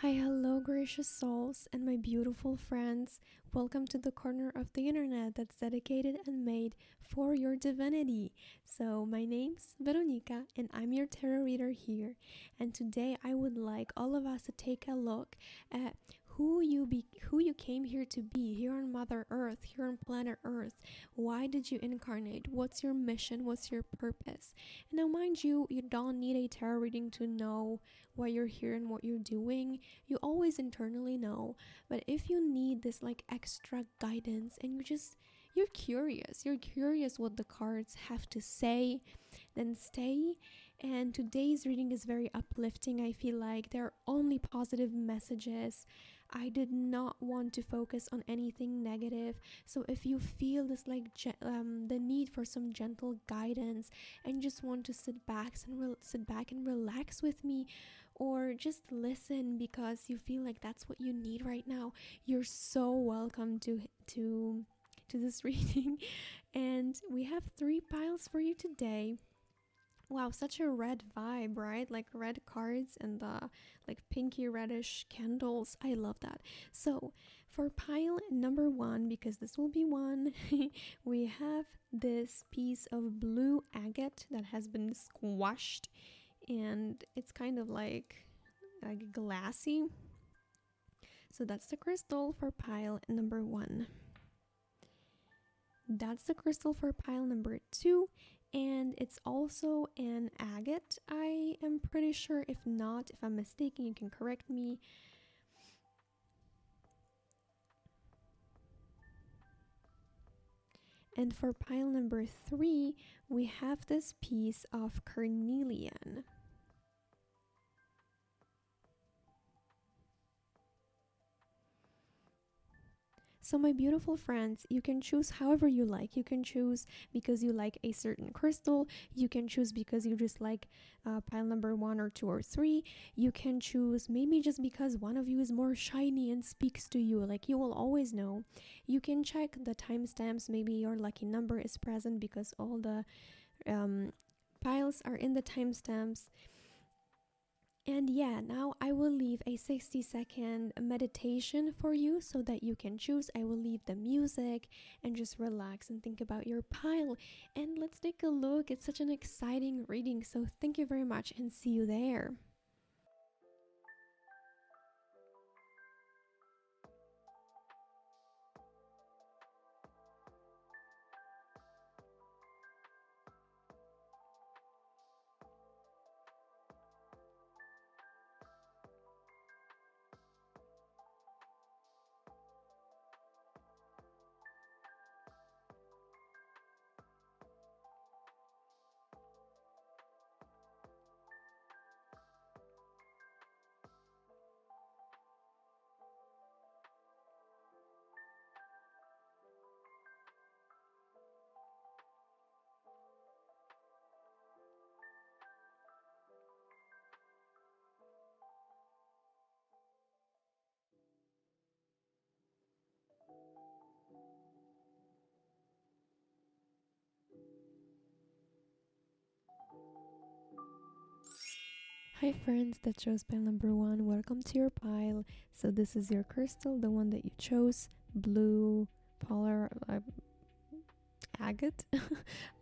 Hi, hello, gracious souls and my beautiful friends. Welcome to the corner of the internet that's dedicated and made for your divinity. So, my name's Veronica and I'm your tarot reader here. And today I would like all of us to take a look at who you came here to be, here on Mother Earth, here on planet Earth. Why did you incarnate? What's your mission? What's your purpose? And now, mind you, you don't need a tarot reading to know why you're here and what you're doing. You always internally know. But if you need this like extra guidance and you're curious what the cards have to say, then stay. And today's reading is very uplifting. I feel like there are only positive messages. I did not want to focus on anything negative. So if you feel this like the need for some gentle guidance and just want to sit back and relax with me, or just listen because you feel like that's what you need right now, you're so welcome to this reading. And we have 3 piles for you today. Wow, such a red vibe, right? Like red cards and the like pinky reddish candles. I love that. So for pile number 1, because this will be one, we have this piece of blue agate that has been squashed, and it's kind of like glassy. So that's the crystal for pile number 1. That's the crystal for pile number 2, and it's also an agate, I am pretty sure. If not, if I'm mistaken, you can correct me. And for pile number 3, we have this piece of carnelian. So my beautiful friends, you can choose however you like. You can choose because you like a certain crystal. You can choose because you just like pile number 1 or 2 or 3. You can choose maybe just because one of you is more shiny and speaks to you. Like, you will always know. You can check the timestamps. Maybe your lucky number is present because all the piles are in the timestamps. And yeah, now I will leave a 60-second meditation for you so that you can choose. I will leave the music and just relax and think about your pile. And let's take a look. It's such an exciting reading. So thank you very much and see you there. Hi friends, that chose pile number 1. Welcome to your pile. So this is your crystal, the one that you chose, blue polar agate.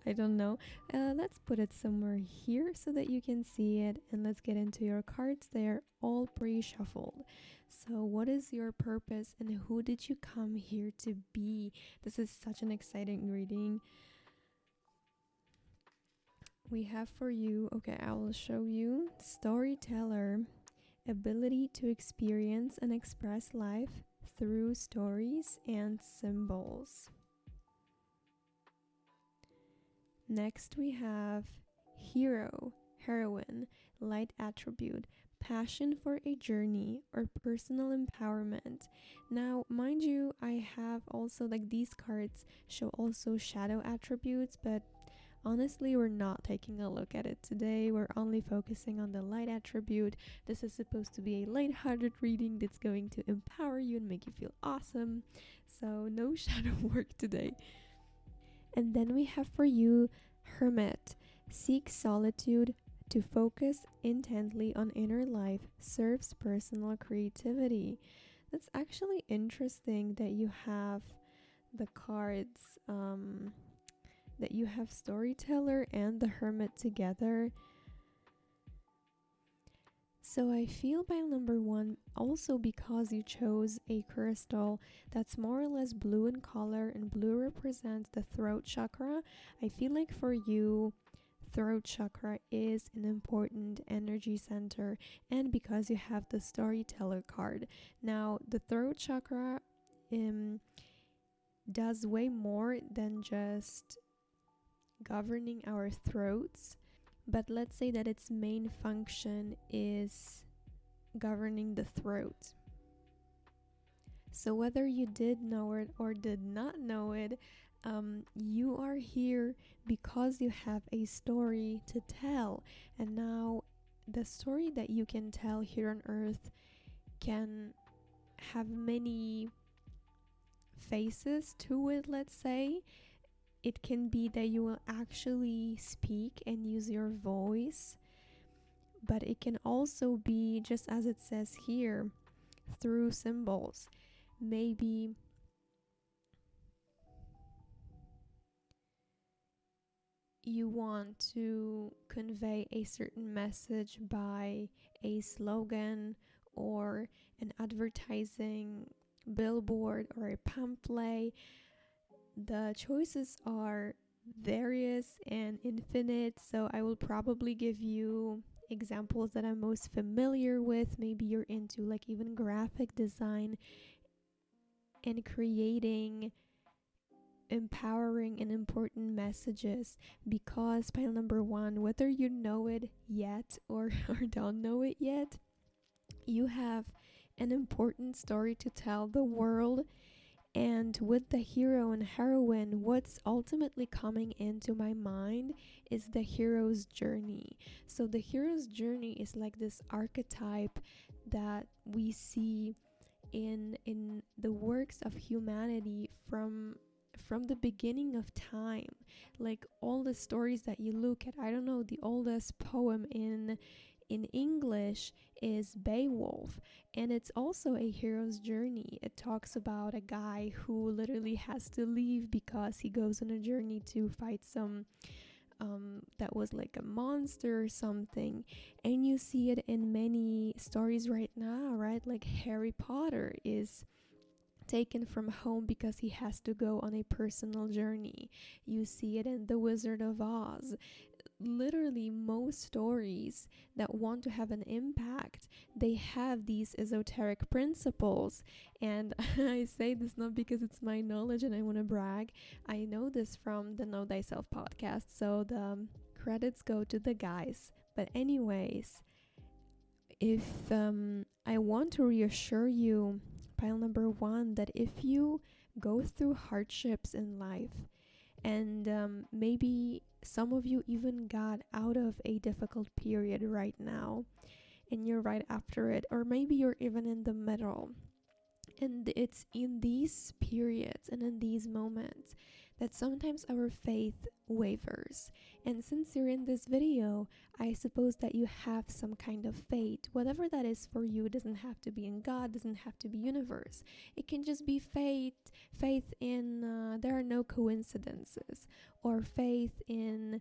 I don't know. Let's put it somewhere here so that you can see it, and let's get into your cards. They're all pre-shuffled. So what is your purpose and who did you come here to be? This is such an exciting reading. We have for you, okay, I will show you, storyteller, ability to experience and express life through stories and symbols. Next we have hero, heroine, light attribute, passion for a journey or personal empowerment. Now, mind you, I have also, like, these cards show also shadow attributes, but honestly, we're not taking a look at it today. We're only focusing on the light attribute. This is supposed to be a lighthearted reading that's going to empower you and make you feel awesome. So no shadow work today. And then we have for you hermit, seek solitude, To focus intently on inner life serves personal creativity. That's actually interesting that you have the cards, that you have storyteller and the hermit together. So I feel pile number 1, also because you chose a crystal that's more or less blue in color, and blue represents the throat chakra. I feel like for you, throat chakra is an important energy center, and because you have the storyteller card. Now, the throat chakra does way more than just governing our throats. But let's say that its main function is governing the throat. So whether you did know it or did not know it, you are here because you have a story to tell. And now the story that you can tell here on earth can have many faces to it, let's say. It can be that you will actually speak and use your voice, but it can also be, just as it says here, through symbols. Maybe you want to convey a certain message by a slogan or an advertising billboard or a pamphlet. The choices are various and infinite, so I will probably give you examples that I'm most familiar with. Maybe you're into like even graphic design and creating empowering and important messages, because pile number 1, whether you know it yet or don't know it yet, you have an important story to tell the world. And with the hero and heroine, what's ultimately coming into my mind is the hero's journey. So the hero's journey is like this archetype that we see in the works of humanity from the beginning of time. Like all the stories that you look at, I don't know, the oldest poem in English is Beowulf, and it's also a hero's journey. It talks about a guy who literally has to leave because he goes on a journey to fight some that was like a monster or something. And you see it in many stories right now, right? Like Harry Potter is taken from home because he has to go on a personal journey. You see it in The Wizard of Oz. Literally most stories that want to have an impact, they have these esoteric principles. And I say this not because it's my knowledge and I want to brag. I know this from the Know Thyself podcast, so the credits go to the guys. But anyways, if I want to reassure you, pile number 1, that if you go through hardships in life, and maybe some of you even got out of a difficult period right now and you're right after it, or maybe you're even in the middle, and it's in these periods and in these moments that sometimes our faith wavers. And since you're in this video, I suppose that you have some kind of faith, whatever that is for you. It doesn't have to be in God, doesn't have to be universe. It can just be faith in there are no coincidences, or faith in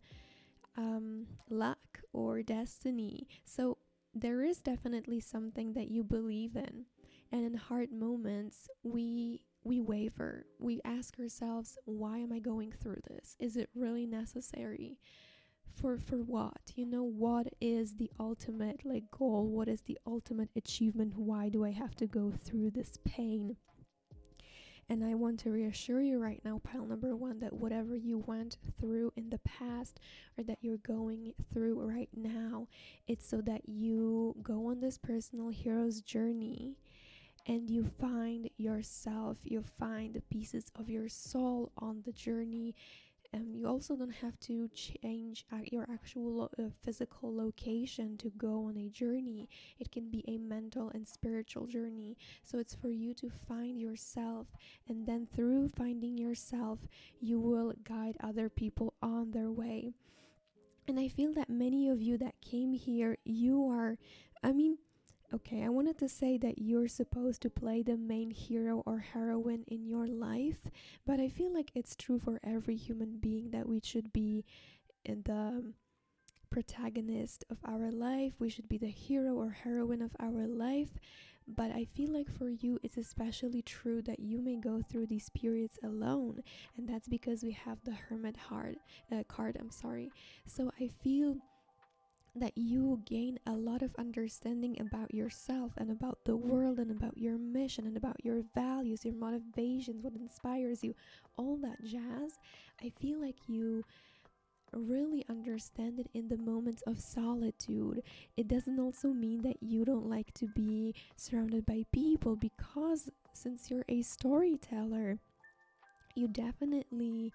luck or destiny. So there is definitely something that you believe in. And in hard moments, we waver. We ask ourselves, why am I going through this? Is it really necessary? For what? You know, what is the ultimate goal? What is the ultimate achievement? Why do I have to go through this pain? And I want to reassure you right now, pile number 1, that whatever you went through in the past or that you're going through right now, it's so that you go on this personal hero's journey and you find yourself, you find the pieces of your soul on the journey. You also don't have to change your actual physical location to go on a journey. It can be a mental and spiritual journey. So it's for you to find yourself, and then through finding yourself, you will guide other people on their way. And I feel that many of you that came here, you are, I mean, okay, I wanted to say that you're supposed to play the main hero or heroine in your life, but I feel like it's true for every human being that we should be in the protagonist of our life. We should be the hero or heroine of our life. But I feel like for you, it's especially true that you may go through these periods alone, and that's because we have the card. I'm sorry. So I feel that you gain a lot of understanding about yourself and about the world and about your mission and about your values, your motivations, what inspires you, all that jazz. I feel like you really understand it in the moments of solitude. It doesn't also mean that you don't like to be surrounded by people, because since you're a storyteller, you definitely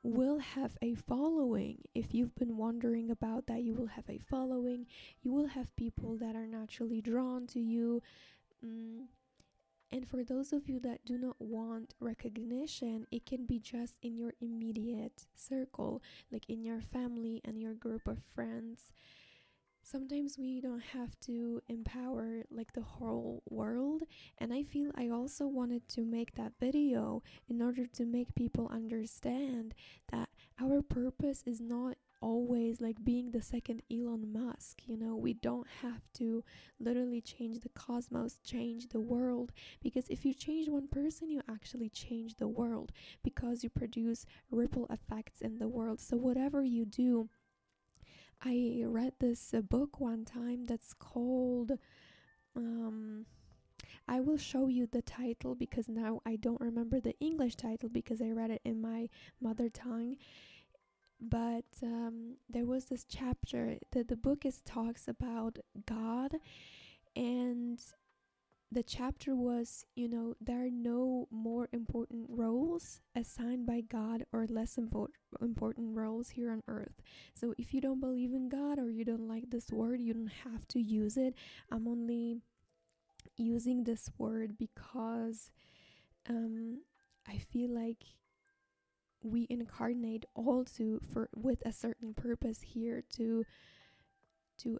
will have a following. If you've been wondering about that, you will have a following. You will have people that are naturally drawn to you. And for those of you that do not want recognition, it can be just in your immediate circle, like in your family and your group of friends. Sometimes we don't have to empower like the whole world, and I feel I also wanted to make that video in order to make people understand that our purpose is not always like being the second Elon Musk. We don't have to literally change the cosmos, change the world, because if you change one person, you actually change the world, because you produce ripple effects in the world. So whatever you do, I read this book one time that's called, I will show you the title because now I don't remember the English title because I read it in my mother tongue. But there was this chapter that the book talks about God, and the chapter was, there are no more important roles assigned by God or less important roles here on earth. So if you don't believe in God or you don't like this word, you don't have to use it. I'm only using this word because I feel like we incarnate with a certain purpose here to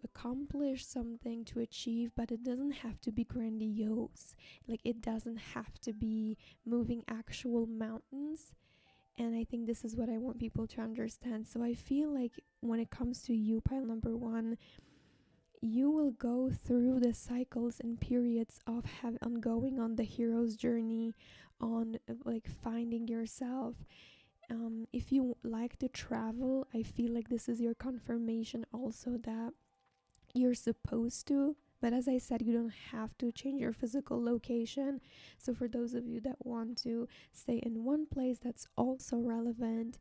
accomplish something, to achieve, but it doesn't have to be grandiose. Like, it doesn't have to be moving actual mountains. And I think this is what I want people to understand. So I feel like when it comes to you, pile number one, you will go through the cycles and periods of going on the hero's journey, on like finding yourself. If you like to travel, I feel like this is your confirmation also that you're supposed to. But as I said, you don't have to change your physical location. So for those of you that want to stay in one place, that's also relevant.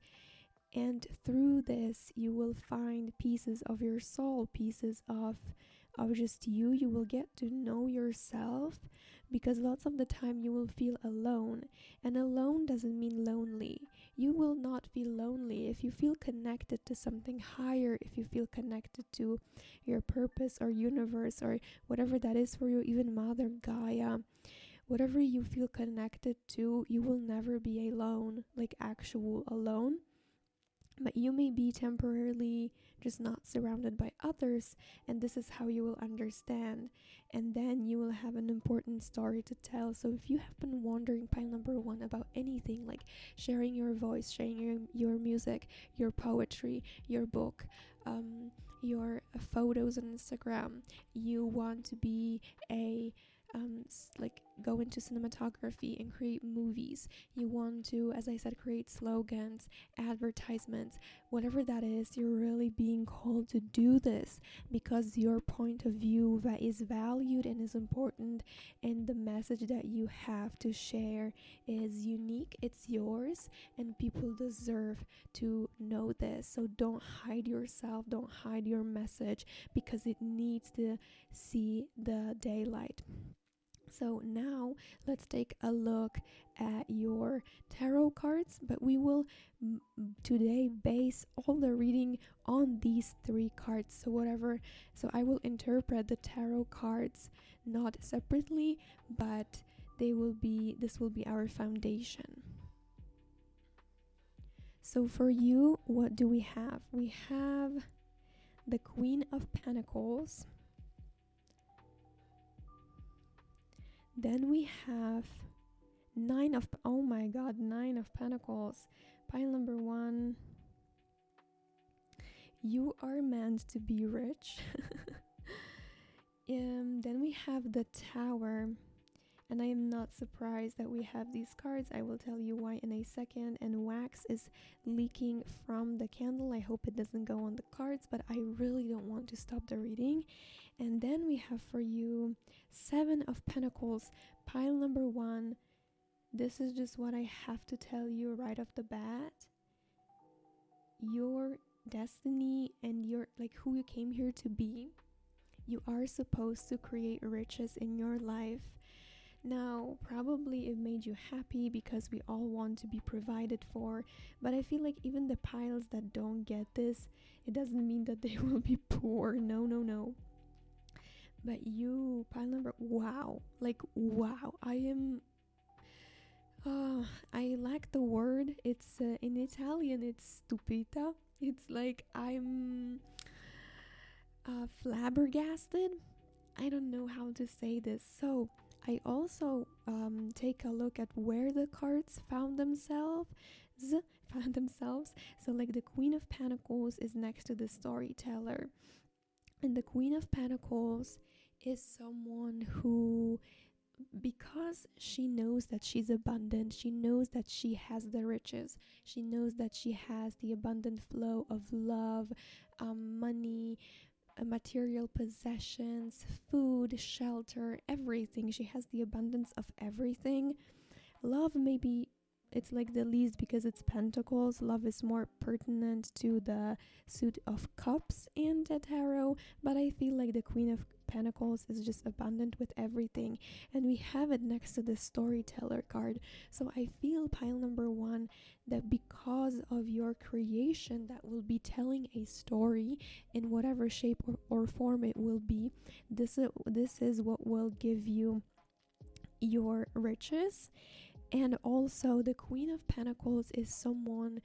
And through this, you will find pieces of your soul, pieces of just you. You will get to know yourself, because lots of the time you will feel alone. And alone doesn't mean lonely. You will not feel lonely if you feel connected to something higher, if you feel connected to your purpose or universe or whatever that is for you, even Mother Gaia. Whatever you feel connected to, you will never be alone, like actual alone. But you may be temporarily just not surrounded by others, and this is how you will understand. And then you will have an important story to tell. So if you have been wondering, pile number one, about anything like sharing your voice, sharing your music, your poetry, your book, your photos on Instagram, you want to be like go into cinematography and create movies, you want to, as I said, create slogans, advertisements, whatever that is, you're really being called to do this because your point of view that is valued and is important, and the message that you have to share is unique, it's yours, and people deserve to know this. So don't hide yourself, don't hide your message, because it needs to see the daylight. So now let's take a look at your tarot cards, but we will today base all the reading on these three cards. So I will interpret the tarot cards not separately, but this will be our foundation. So for you, what do we have? We have the Queen of Pentacles. Then we have Nine of Pentacles. Pile number 1. You are meant to be rich. Then we have the Tower. And I am not surprised that we have these cards. I will tell you why in a second. And wax is leaking from the candle. I hope it doesn't go on the cards, but I really don't want to stop the reading. And then we have for you Seven of Pentacles, pile number 1. This is just what I have to tell you right off the bat. Your destiny and your, like, who you came here to be. You are supposed to create riches in your life. Now, probably it made you happy because we all want to be provided for, but I feel like even the piles that don't get this, it doesn't mean that they will be poor. No. But you, pile number, wow, like wow. I lack the word. It's in Italian, it's stupita. It's like I'm flabbergasted. I don't know how to say this. So I also take a look at where the cards found themselves. So like the Queen of Pentacles is next to the Storyteller. And the Queen of Pentacles is someone who, because she knows that she's abundant, she knows that she has the riches, she knows that she has the abundant flow of love, money, material possessions, food, shelter, everything. She has the abundance of everything. Love, maybe it's like the least because it's pentacles. Love is more pertinent to the suit of cups and the tarot, but I feel like the Queen of Pentacles is just abundant with everything, and we have it next to the Storyteller card. So I feel, pile number 1, that because of your creation that will be telling a story in whatever shape or form it will be, this is what will give you your riches. And also the Queen of Pentacles is someone,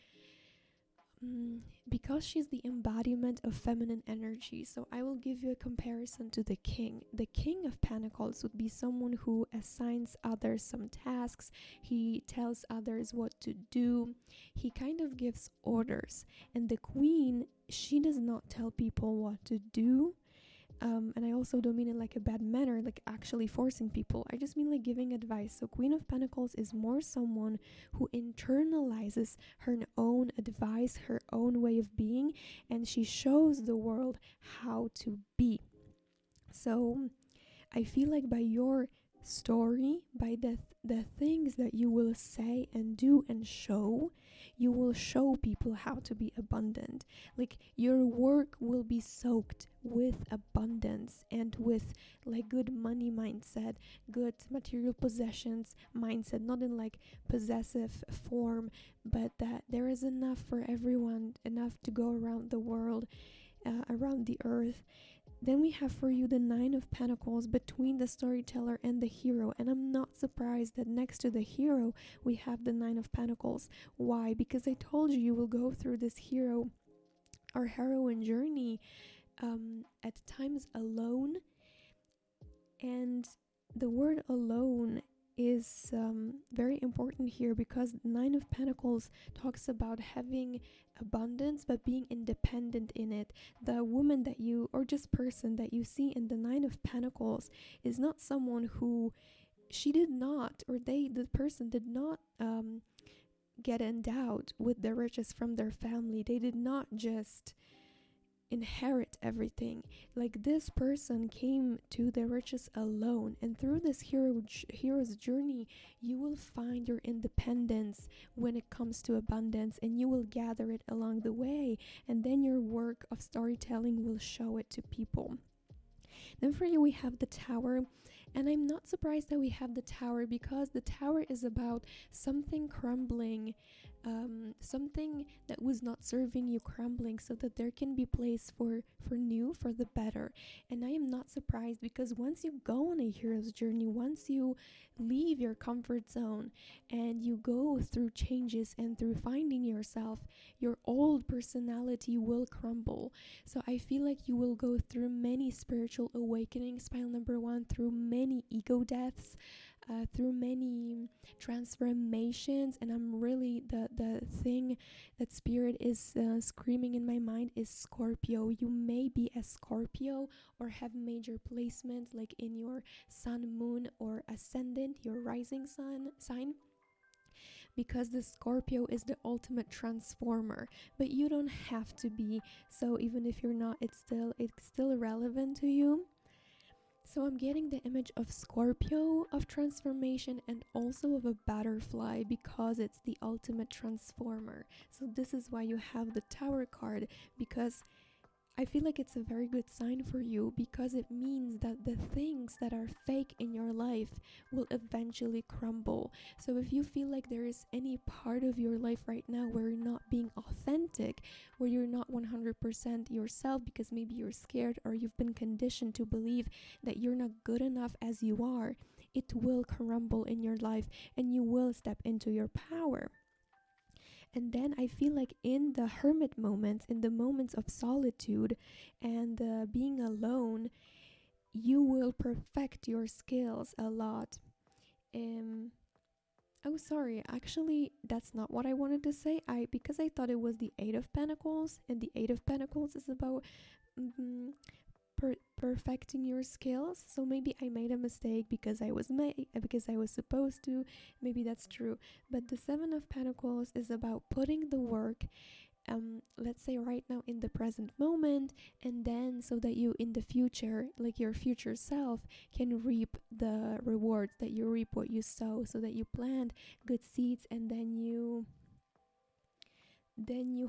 because she's the embodiment of feminine energy. So I will give you a comparison to the King. The King of Pentacles would be someone who assigns others some tasks. He tells others what to do. He kind of gives orders. And the Queen, she does not tell people what to do. And I also don't mean it like a bad manner, like actually forcing people. I just mean like giving advice. So Queen of Pentacles is more someone who internalizes her own advice, her own way of being, and she shows the world how to be. So I feel like by your story, by the things that you will say and do and show, you will show people how to be abundant. Like your work will be soaked with abundance and with like good money mindset, good material possessions mindset, not in like possessive form, but that there is enough for everyone, enough to go around the world, around the earth. Then we have for you the Nine of Pentacles between the Storyteller and the Hero. And I'm not surprised that next to the Hero, we have the Nine of Pentacles. Why? Because I told you will go through this hero or heroine journey at times alone. And the word alone is very important here, because Nine of Pentacles talks about having abundance but being independent in it. The woman that you, or just person that you see in the Nine of Pentacles, is not someone who, she did not, or the person did not get endowed with the riches from their family. They did not just inherit everything. Like this person came to the riches alone, and through this hero's journey you will find your independence when it comes to abundance, and you will gather it along the way, and then your work of storytelling will show it to people. Then for you we have the Tower, and I'm not surprised that we have the Tower, because the Tower is about something crumbling, something that was not serving you crumbling, so that there can be place for new, for the better. And I am not surprised, because once you go on a hero's journey, once you leave your comfort zone and you go through changes and through finding yourself, your old personality will crumble. So I feel like you will go through many spiritual awakenings, pile number 1, through many ego deaths, through many transformations. And I'm really, the thing that spirit is screaming in my mind is Scorpio. You may be a Scorpio or have major placements like in your sun, moon, or ascendant, your rising sun sign, because the Scorpio is the ultimate transformer. But you don't have to be, so even if you're not, it's still relevant to you. So I'm getting the image of Scorpio, of transformation, and also of a butterfly, because it's the ultimate transformer. So this is why you have the Tower card, because I feel like it's a very good sign for you, because it means that the things that are fake in your life will eventually crumble. So if you feel like there is any part of your life right now where you're not being authentic, where you're not 100% yourself, because maybe you're scared or you've been conditioned to believe that you're not good enough as you are, it will crumble in your life and you will step into your power. And then I feel like in the hermit moments, in the moments of solitude and being alone, you will perfect your skills a lot. Oh, sorry, actually, that's not what I wanted to say. Because I thought it was the Eight of Pentacles, and the Eight of Pentacles is about perfecting your skills. So maybe I made a mistake because I was supposed to. Maybe that's true. But the Seven of Pentacles is about putting the work, let's say right now in the present moment, and then so that you in the future, like your future self, can reap the rewards, that you reap what you sow, so that you plant good seeds and then you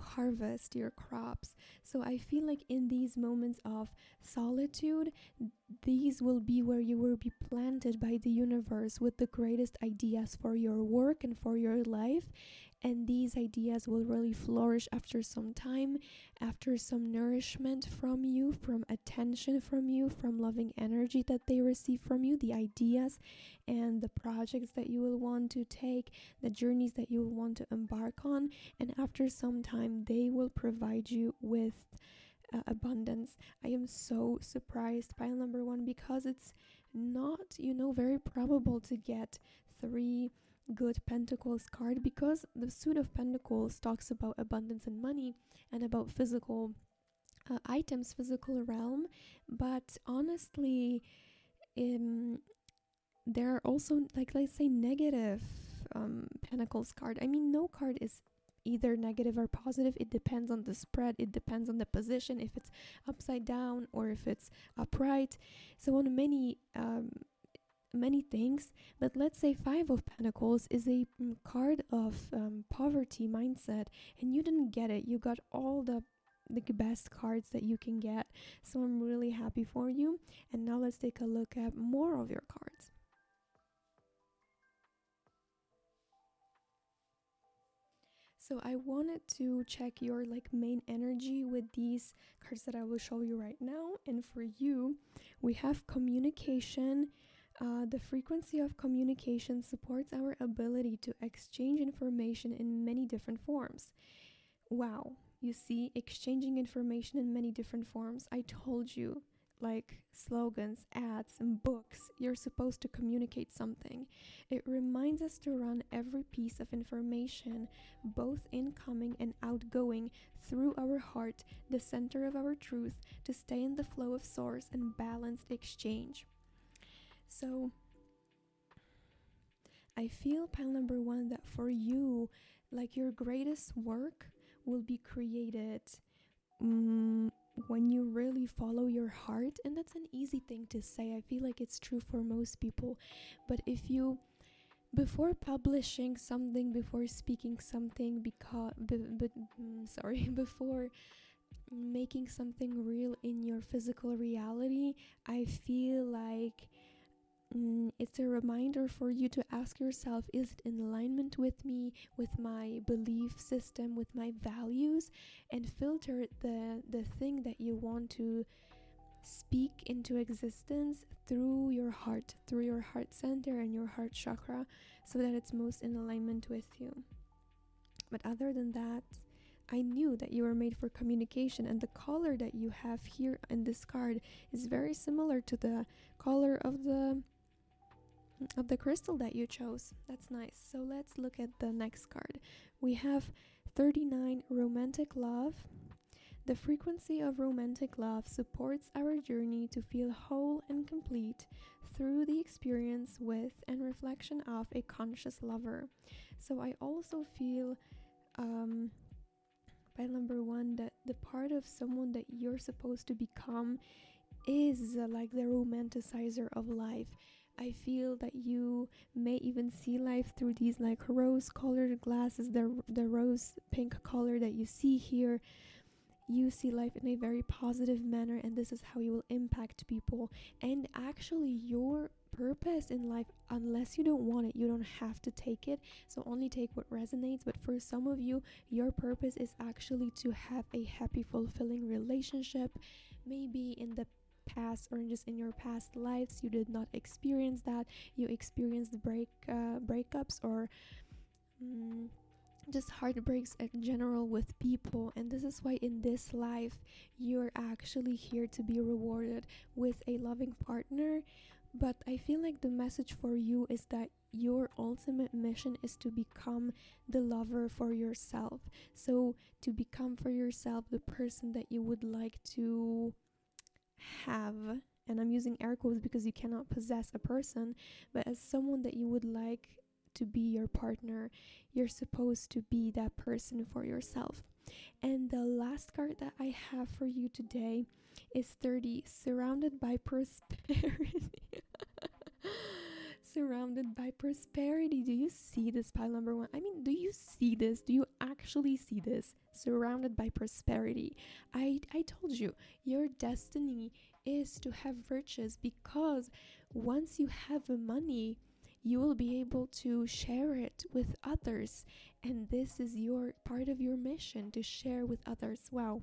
harvest your crops. So I feel like in these moments of solitude, these will be where you will be planted by the universe with the greatest ideas for your work and for your life. And these ideas will really flourish after some time, after some nourishment from you, from attention from you, from loving energy that they receive from you, the ideas and the projects that you will want to take, the journeys that you will want to embark on. And after some time, they will provide you with abundance. I am so surprised, pile number 1, because it's not, very probable to get 3 good Pentacles card, because the Suit of Pentacles talks about abundance and money and about physical items, physical realm. But honestly, there are also, like, let's say, negative Pentacles card. I mean, no card is either negative or positive. It depends on the spread, it depends on the position, if it's upside down or if it's upright, so on many things. But let's say Five of Pentacles is a card of poverty mindset, and you didn't get it. You got all the best cards that you can get, so I'm really happy for you. And now let's take a look at more of your cards. So I wanted to check your main energy with these cards that I will show you right now. And for you, we have communication. The frequency of communication supports our ability to exchange information in many different forms. Wow, you see, exchanging information in many different forms. I told you, like slogans, ads, and books, you're supposed to communicate something. It reminds us to run every piece of information, both incoming and outgoing, through our heart, the center of our truth, to stay in the flow of source and balanced exchange. So I feel, pile number 1, that for you, your greatest work will be created when you really follow your heart. And that's an easy thing to say. I feel like it's true for most people. But if you, before publishing something, before speaking something, before making something real in your physical reality, I feel like it's a reminder for you to ask yourself, is it in alignment with me, with my belief system, with my values, and filter the thing that you want to speak into existence through your heart center and your heart chakra, so that it's most in alignment with you. But other than that, I knew that you were made for communication, and the color that you have here in this card is very similar to the color of the crystal that you chose. That's nice. So let's look at the next card. We have 39, romantic love. The frequency of romantic love supports our journey to feel whole and complete through the experience with and reflection of a conscious lover. So I also feel by number one, that the part of someone that you're supposed to become is like the romanticizer of life. I feel that you may even see life through these like rose-colored glasses, the rose pink color that you see here. You see life in a very positive manner, and this is how you will impact people. And actually, your purpose in life, unless you don't want it, you don't have to take it. So only take what resonates. But for some of you, your purpose is actually to have a happy, fulfilling relationship. Maybe in the past or just in your past lives, you did not experience that. You experienced breakups or just heartbreaks in general with people, and this is why in this life you're actually here to be rewarded with a loving partner. But I feel like the message for you is that your ultimate mission is to become the lover for yourself. So to become for yourself the person that you would like to have, and I'm using air quotes because you cannot possess a person, but as someone that you would like to be your partner, you're supposed to be that person for yourself. And the last card that I have for you today is 30, surrounded by prosperity. Surrounded by prosperity. Do you see this, pile number one? I mean, do you see this? Do you actually see this? Surrounded by prosperity. I told you, your destiny is to have riches, because once you have money, you will be able to share it with others, and this is your part of your mission, to share with others. Wow.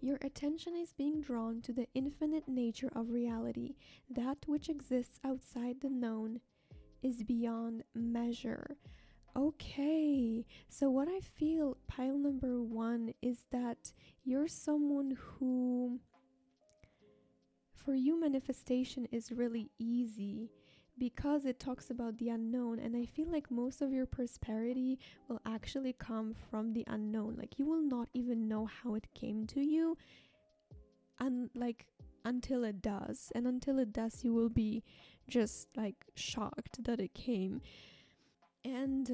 Your attention is being drawn to the infinite nature of reality. That which exists outside the known is beyond measure. Okay, so what I feel, pile number one, is that you're someone who, for you, manifestation is really easy, because it talks about the unknown, and I feel like most of your prosperity will actually come from the unknown. Like, you will not even know how it came to you, until it does, and until it does, you will be just like shocked that it came. And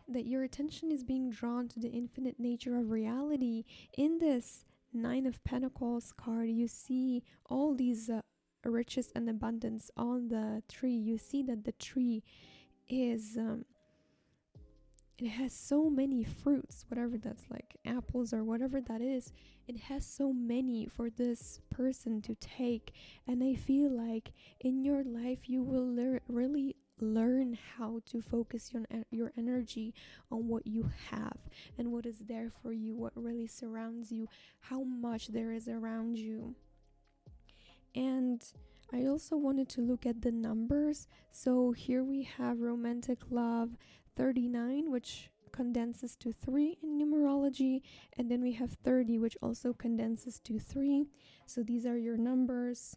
that your attention is being drawn to the infinite nature of reality. In this 9 of Pentacles card, you see all these riches and abundance on the tree. You see that the tree is it has so many fruits, whatever that's, like apples or whatever that is. It has so many for this person to take, and I feel like in your life you will really learn how to focus your energy on what you have and what is there for you, what really surrounds you, how much there is around you. And I also wanted to look at the numbers. So here we have romantic love 39, which condenses to 3 in numerology, and then we have 30, which also condenses to 3. So these are your numbers.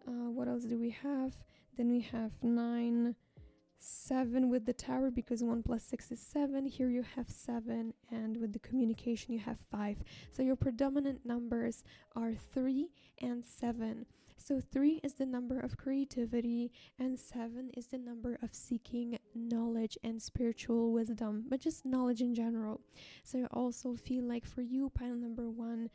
What else do we have? Then we have 9, 7 with the tower, because 1 plus 6 is 7. Here you have 7, and with the communication you have 5. So your predominant numbers are 3 and 7. So 3 is the number of creativity, and 7 is the number of seeking knowledge and spiritual wisdom, but just knowledge in general. So I also feel like for you, pile number 1,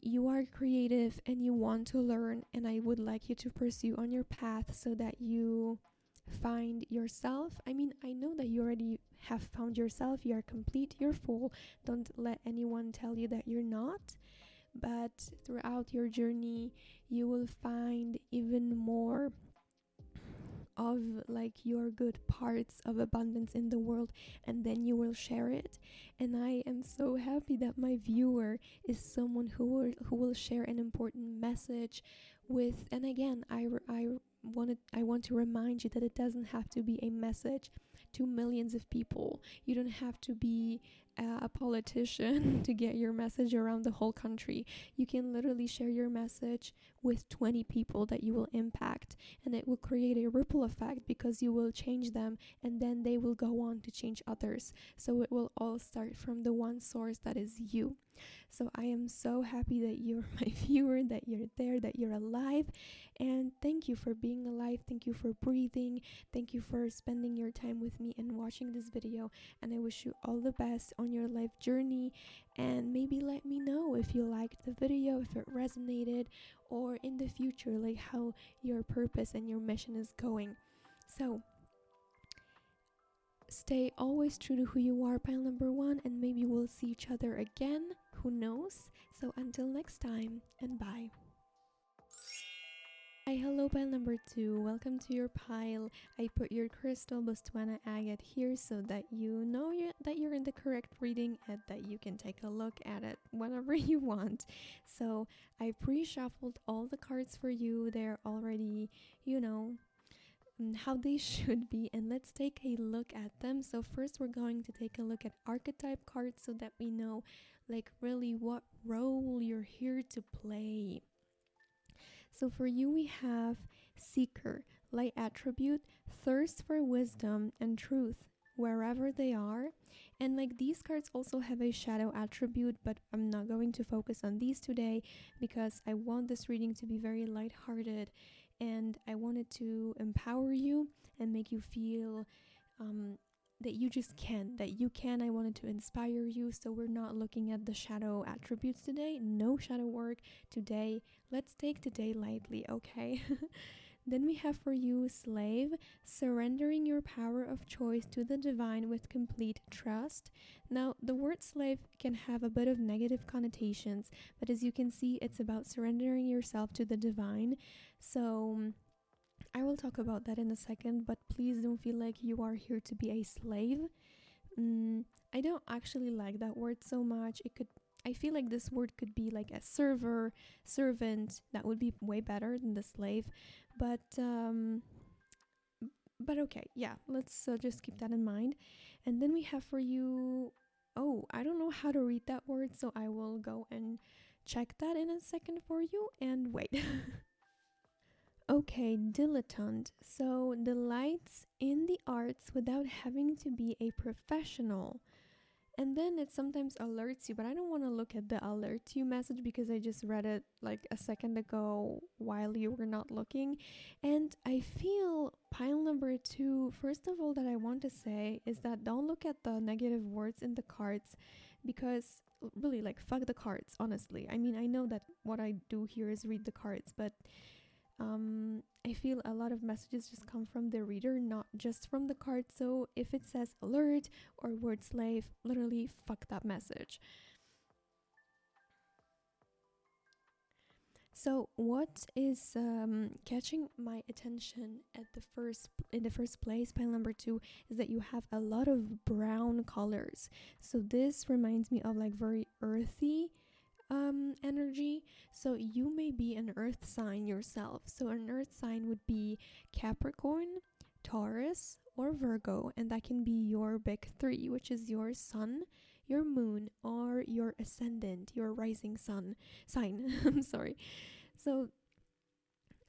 you are creative and you want to learn, and I would like you to pursue on your path so that you find yourself. I mean, I know that you already have found yourself. You are complete, you're full. Don't let anyone tell you that you're not. but throughout your journey you will find even more of like your good parts of abundance in the world, and then you will share it. And I am so happy that my viewer is someone who will share an important message with. And again, I want to remind you that it doesn't have to be a message to millions of people. You don't have to be a politician to get your message around the whole country. You can literally share your message with 20 people that you will impact, and it will create a ripple effect because you will change them, and then they will go on to change others. So it will all start from the one source that is you. So I am so happy that you're my viewer, that you're there, that you're alive, and thank you for being alive. Thank you for breathing. Thank you for spending your time with me and watching this video, and I wish you all the best on your life journey. And maybe let me know if you liked the video, if it resonated, or in the future, like how your purpose and your mission is going. So stay always true to who you are, pile number one, and maybe we'll see each other again. Who knows? So until next time, and bye. Hi, hello pile number two, welcome to your pile. I put your crystal Botswana agate here so that you know that you're in the correct reading and that you can take a look at it whenever you want. So I pre-shuffled all the cards for you. They're already, how they should be, and let's take a look at them. So first we're going to take a look at archetype cards so that we know like really what role you're here to play. So for you we have Seeker, light attribute, thirst for wisdom and truth wherever they are. And like these cards also have a shadow attribute, but I'm not going to focus on these today because I want this reading to be very lighthearted, and I wanted to empower you and make you feel that you just can, I wanted to inspire you. So we're not looking at the shadow attributes today, no shadow work today. Let's take today lightly, okay? Then we have for you Slave, surrendering your power of choice to the divine with complete trust. Now, the word slave can have a bit of negative connotations, but as you can see, it's about surrendering yourself to the divine. So I will talk about that in a second, but please don't feel like you are here to be a slave. I don't actually like that word so much. I feel like this word could be like a servant. That would be way better than the slave. But okay, yeah, let's just keep that in mind. And then we have for you, I don't know how to read that word, so I will go and check that in a second for you, and wait. Okay, dilettante. So delights in the arts without having to be a professional. And then it sometimes alerts you, but I don't want to look at the alert you message because I just read it like a second ago while you were not looking. And I feel pile number two, first of all, that I want to say is that don't look at the negative words in the cards, because really, like, fuck the cards, honestly. I mean, I know that what I do here is read the cards, but I feel a lot of messages just come from the reader, not just from the card. So if it says alert or word slave, literally fuck that message. So what is catching my attention in the first place, pile number two, is that you have a lot of brown colors. So this reminds me of like very earthy energy. So you may be an earth sign yourself. So an earth sign would be Capricorn, Taurus, or Virgo, and that can be your big three, which is your sun, your moon, or your ascendant, your rising sign. I'm sorry. So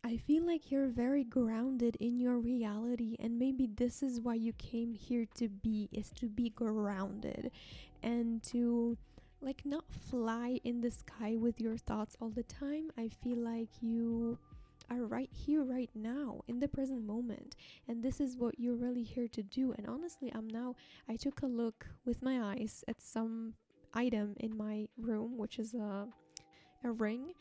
I feel like you're very grounded in your reality, and maybe this is why you came here to be, is to be grounded and to like not fly in the sky with your thoughts all the time. I feel like you are right here, right now, in the present moment, and this is what you're really here to do. And honestly, I took a look with my eyes at some item in my room, which is a ring,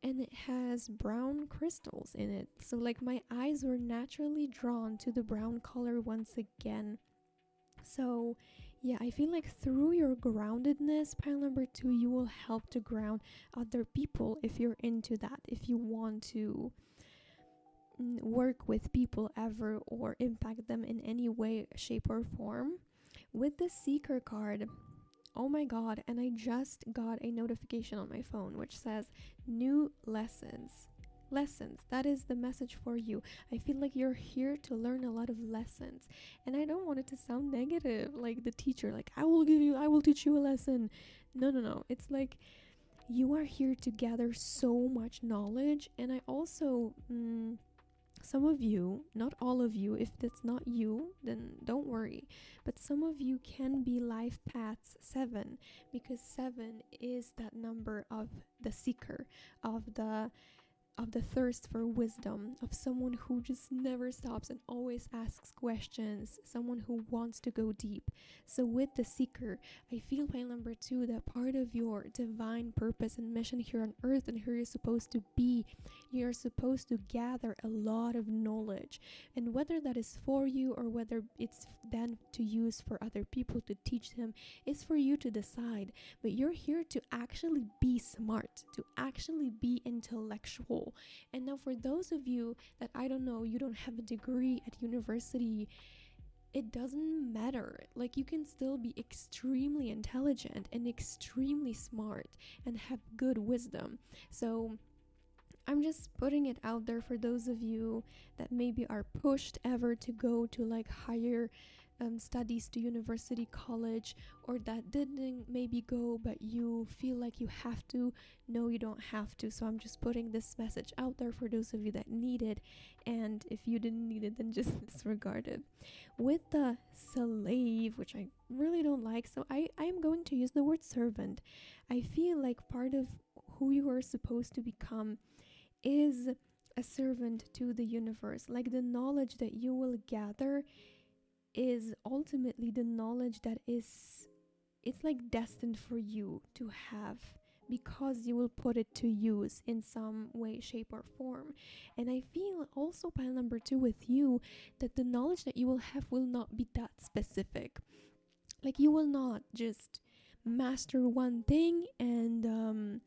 and it has brown crystals in it. So like my eyes were naturally drawn to the brown color once again. So Yeah, I feel like through your groundedness, pile number 2, you will help to ground other people if you're into that, if you want to work with people ever or impact them in any way, shape, or form. With the Seeker card, oh my god, and I just got a notification on my phone which says new lessons. Lessons, that is the message for you. I feel like you're here to learn a lot of lessons, and I don't want it to sound negative like the teacher, like I will teach you a lesson. No, it's like you are here to gather so much knowledge. And I also some of you, not all of you, if that's not you, then don't worry. But some of you can be life paths 7, because 7 is that number of the seeker, of the thirst for wisdom, of someone who just never stops and always asks questions, someone who wants to go deep. So with the seeker, I feel by number 2 that part of your divine purpose and mission here on earth and who you're supposed to be, you're supposed to gather a lot of knowledge. And whether that is for you or whether it's then to use for other people to teach them, is for you to decide. But you're here to actually be smart, to actually be intellectual. And now for those of you that, I don't know, you don't have a degree at university, it doesn't matter. Like, you can still be extremely intelligent and extremely smart and have good wisdom. So I'm just putting it out there for those of you that maybe are pushed ever to go to like higher studies, to university, college, or that didn't maybe go but you feel like you have to. No, you don't have to. So I'm just putting this message out there for those of you that need it, and if you didn't need it, then just disregard it. With the slave, which I really don't like, so I am going to use the word servant. I feel like part of who you are supposed to become is a servant to the universe. Like, the knowledge that you will gather is ultimately the knowledge that it's like destined for you to have, because you will put it to use in some way, shape, or form. And I feel also pile number 2 with you that the knowledge that you will have will not be that specific. Like, you will not just master one thing and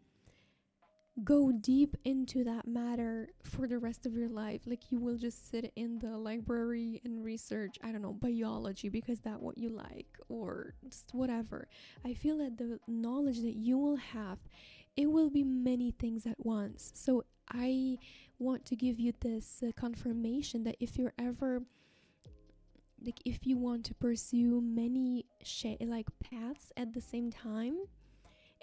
go deep into that matter for the rest of your life. Like, you will just sit in the library and research, I don't know, biology because that's what you like, or just whatever. I feel that the knowledge that you will have, it will be many things at once. So I want to give you this confirmation that if you're ever, like, if you want to pursue many paths at the same time,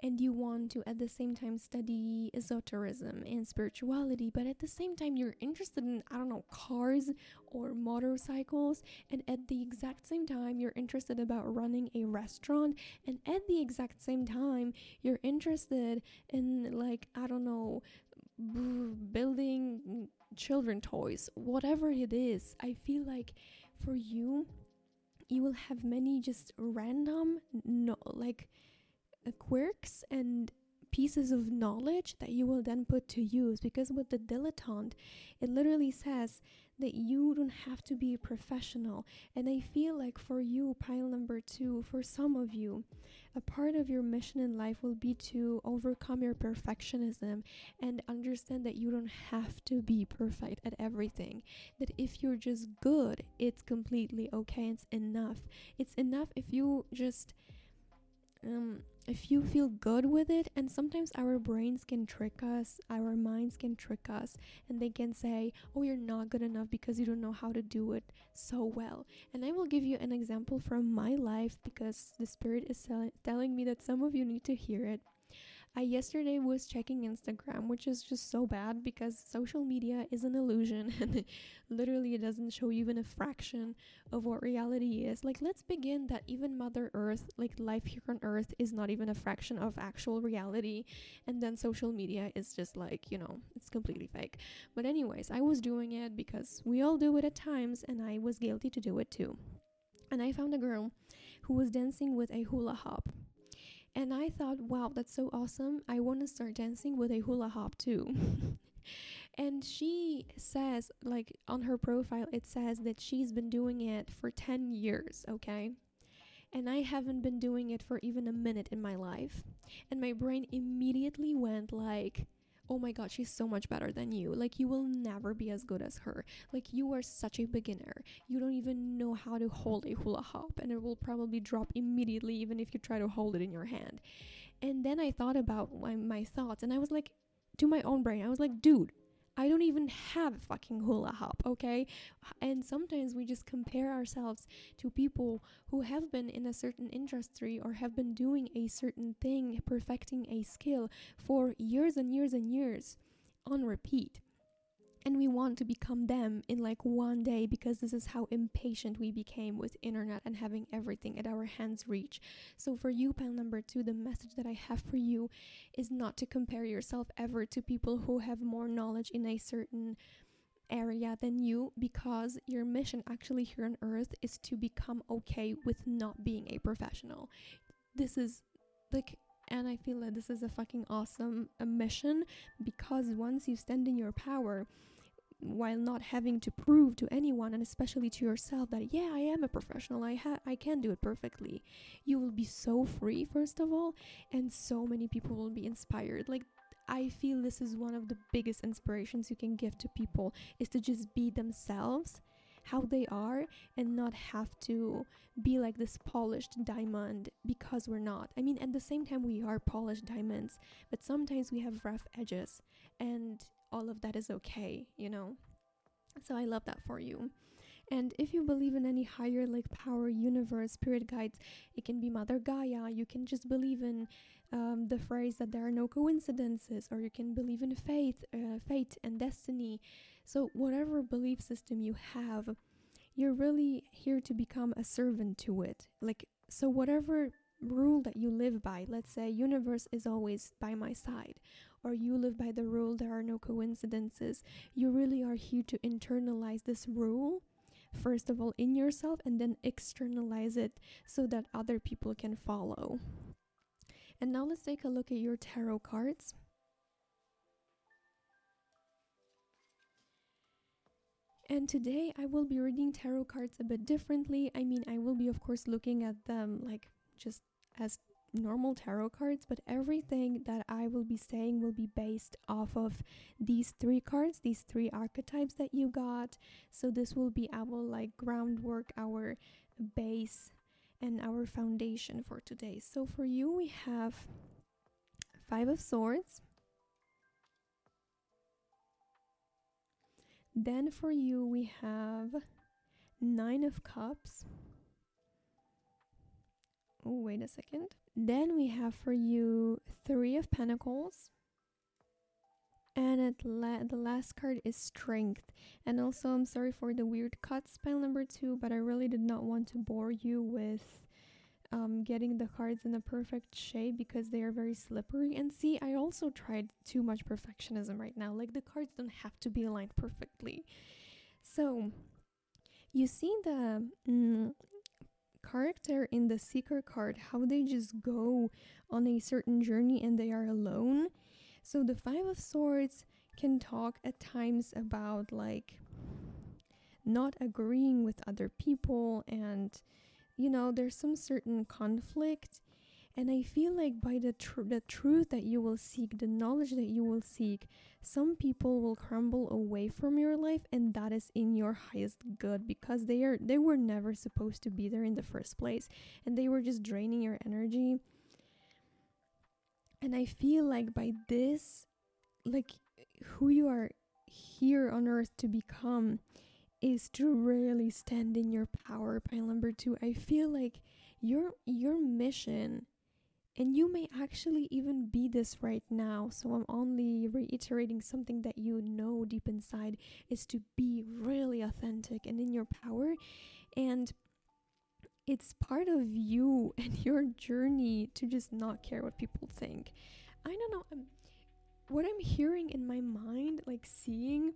and you want to at the same time study esotericism and spirituality, but at the same time you're interested in, I don't know, cars or motorcycles, and at the exact same time you're interested about running a restaurant, and at the exact same time you're interested in, like, I don't know, building children toys, whatever it is. I feel like for you, you will have many just random quirks and pieces of knowledge that you will then put to use. Because with the dilettante, it literally says that you don't have to be a professional. And I feel like for you, pile number 2, for some of you, a part of your mission in life will be to overcome your perfectionism and understand that you don't have to be perfect at everything. That if you're just good, it's completely okay. It's enough. It's enough if you just if you feel good with it. And sometimes our brains can trick us, our minds can trick us, and they can say, oh, you're not good enough because you don't know how to do it so well. And I will give you an example from my life, because the spirit is telling me that some of you need to hear it. I yesterday was checking Instagram, which is just so bad because social media is an illusion and literally it doesn't show you even a fraction of what reality is. Like, let's begin that even Mother Earth, like life here on Earth, is not even a fraction of actual reality. And then social media is just like, you know, it's completely fake. But anyways, I was doing it because we all do it at times, and I was guilty to do it too. And I found a girl who was dancing with a hula hop. And I thought, wow, that's so awesome. I want to start dancing with a hula hop too. And she says, like, on her profile, it says that she's been doing it for 10 years, okay? And I haven't been doing it for even a minute in my life. And my brain immediately went like, oh my god, she's so much better than you. Like, you will never be as good as her. Like, you are such a beginner. You don't even know how to hold a hula hoop, and it will probably drop immediately even if you try to hold it in your hand. And then I thought about my thoughts, and I was like, to my own brain, I was like, dude, I don't even have a fucking hula hoop, okay? And sometimes we just compare ourselves to people who have been in a certain industry or have been doing a certain thing, perfecting a skill for years and years and years on repeat. And we want to become them in like one day, because this is how impatient we became with internet and having everything at our hands reach. So for you, pile number 2, the message that I have for you is not to compare yourself ever to people who have more knowledge in a certain area than you, because your mission actually here on earth is to become okay with not being a professional. This is like, and I feel that this is a fucking awesome mission, because once you stand in your power, while not having to prove to anyone, and especially to yourself, that yeah, I am a professional, I can do it perfectly, you will be so free, first of all, and so many people will be inspired. Like, I feel this is one of the biggest inspirations you can give to people, is to just be themselves, how they are, and not have to be like this polished diamond, because we're not. I mean, at the same time, we are polished diamonds, but sometimes we have rough edges, and all of that is okay, you know? So I love that for you. And if you believe in any higher like power, universe, spirit guides, it can be Mother Gaia, you can just believe in the phrase that there are no coincidences, or you can believe in fate and destiny. So whatever belief system you have, you're really here to become a servant to it. Like, so whatever rule that you live by, let's say universe is always by my side, or you live by the rule there are no coincidences, you really are here to internalize this rule, first of all in yourself, and then externalize it so that other people can follow. And now let's take a look at your tarot cards. And today I will be reading tarot cards a bit differently. I mean, I will be of course looking at them like just as normal tarot cards, but everything that I will be saying will be based off of these 3 cards, these 3 archetypes that you got. So this will be our like groundwork, our base, and our foundation for today. So for you, we have 5 of Swords. Then for you, we have 9 of Cups. Oh, wait a second. Then we have for you 3 of Pentacles. And the last card is Strength. And also, I'm sorry for the weird cuts, pile number 2, but I really did not want to bore you with getting the cards in the perfect shape, because they are very slippery. And see, I also tried too much perfectionism right now. Like, the cards don't have to be aligned perfectly. So you see the character in the Seeker card, how they just go on a certain journey and they are alone. So the 5 of Swords can talk at times about like not agreeing with other people, and you know, there's some certain conflict. And I feel like by the truth that you will seek, the knowledge that you will seek, some people will crumble away from your life, and that is in your highest good, because they were never supposed to be there in the first place, and they were just draining your energy. And I feel like by this, like, who you are here on earth to become is to really stand in your power, pile number 2. I feel like your mission, and you may actually even be this right now, so I'm only reiterating something that you know deep inside, is to be really authentic and in your power. And it's part of you and your journey to just not care what people think. I don't know, what I'm hearing in my mind, like seeing,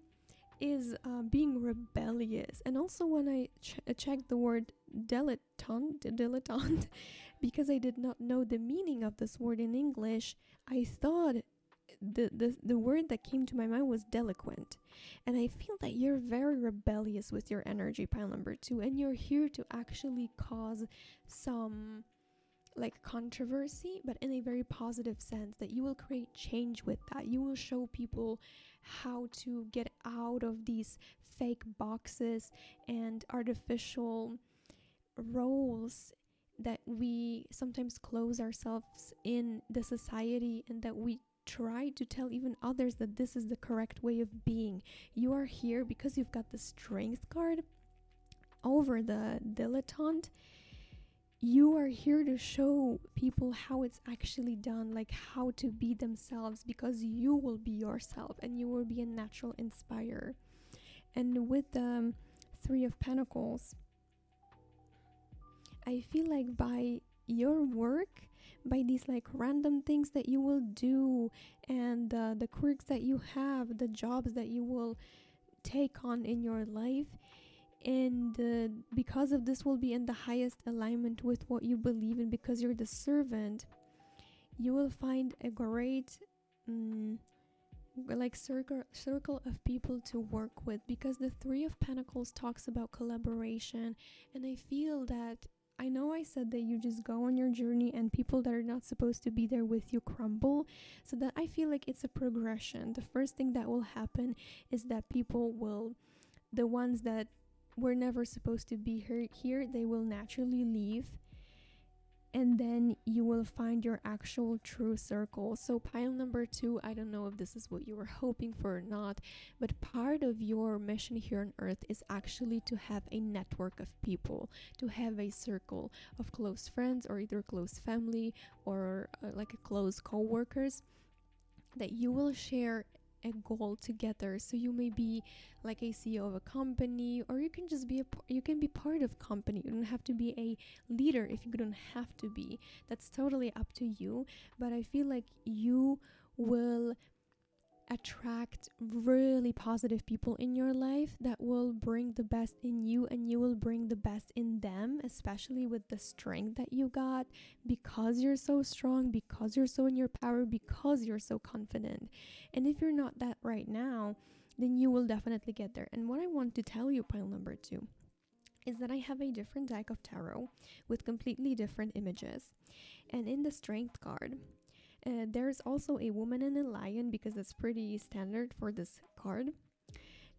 is being rebellious. And also when I checked the word dilettante, because I did not know the meaning of this word in English, I thought the word that came to my mind was delinquent. And I feel that you're very rebellious with your energy, pile number 2, and you're here to actually cause some like controversy, but in a very positive sense, that you will create change with that. You will show people how to get out of these fake boxes and artificial roles that we sometimes close ourselves in the society, and that we try to tell even others that this is the correct way of being. You are here because you've got the strength card over the dilettante. You are here to show people how it's actually done, like how to be themselves, because you will be yourself and you will be a natural inspirer. And with the 3 of Pentacles, I feel like by your work, by these like random things that you will do, and the quirks that you have, the jobs that you will take on in your life, and because of this will be in the highest alignment with what you believe in, because you're the servant, you will find a great like circle of people to work with, because the 3 of Pentacles talks about collaboration. And I feel that, I know I said that you just go on your journey and people that are not supposed to be there with you crumble, so that I feel like it's a progression. The first thing that will happen is that people will, the ones that were never supposed to be here, they will naturally leave, and then you will find your actual true circle. So pile number 2, I don't know if this is what you were hoping for or not, but part of your mission here on earth is actually to have a network of people, to have a circle of close friends, or either close family, or like a close co-workers, that you will share a goal together. So you may be like a CEO of a company, or you can just be you can be part of company. You don't have to be a leader if you don't have to be. That's totally up to you. But I feel like you will attract really positive people in your life that will bring the best in you, and you will bring the best in them, especially with the strength that you got, because you're so strong, because you're so in your power, because you're so confident. And if you're not that right now, then you will definitely get there. And what I want to tell you, pile number 2, is that I have a different deck of tarot with completely different images. And in the strength card, there's also a woman and a lion, because that's pretty standard for this card,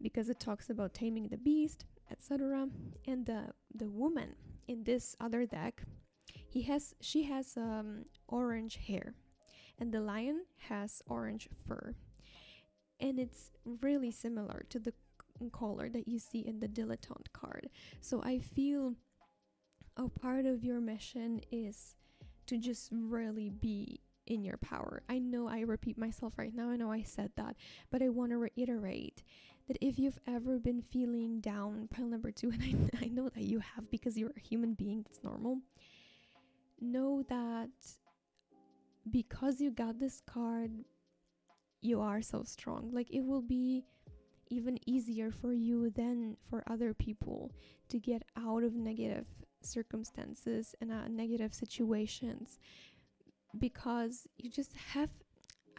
because it talks about taming the beast, etc. And the woman in this other deck, she has orange hair, and the lion has orange fur, and it's really similar to the color that you see in the dilettante card. So I feel a part of your mission is to just really be in your power. I know I repeat myself right now, I know I said that, but I want to reiterate that if you've ever been feeling down, pile number 2, and I know that you have, because you're a human being, that's normal, know that because you got this card, you are so strong. Like, it will be even easier for you than for other people to get out of negative circumstances and negative situations, because you just have,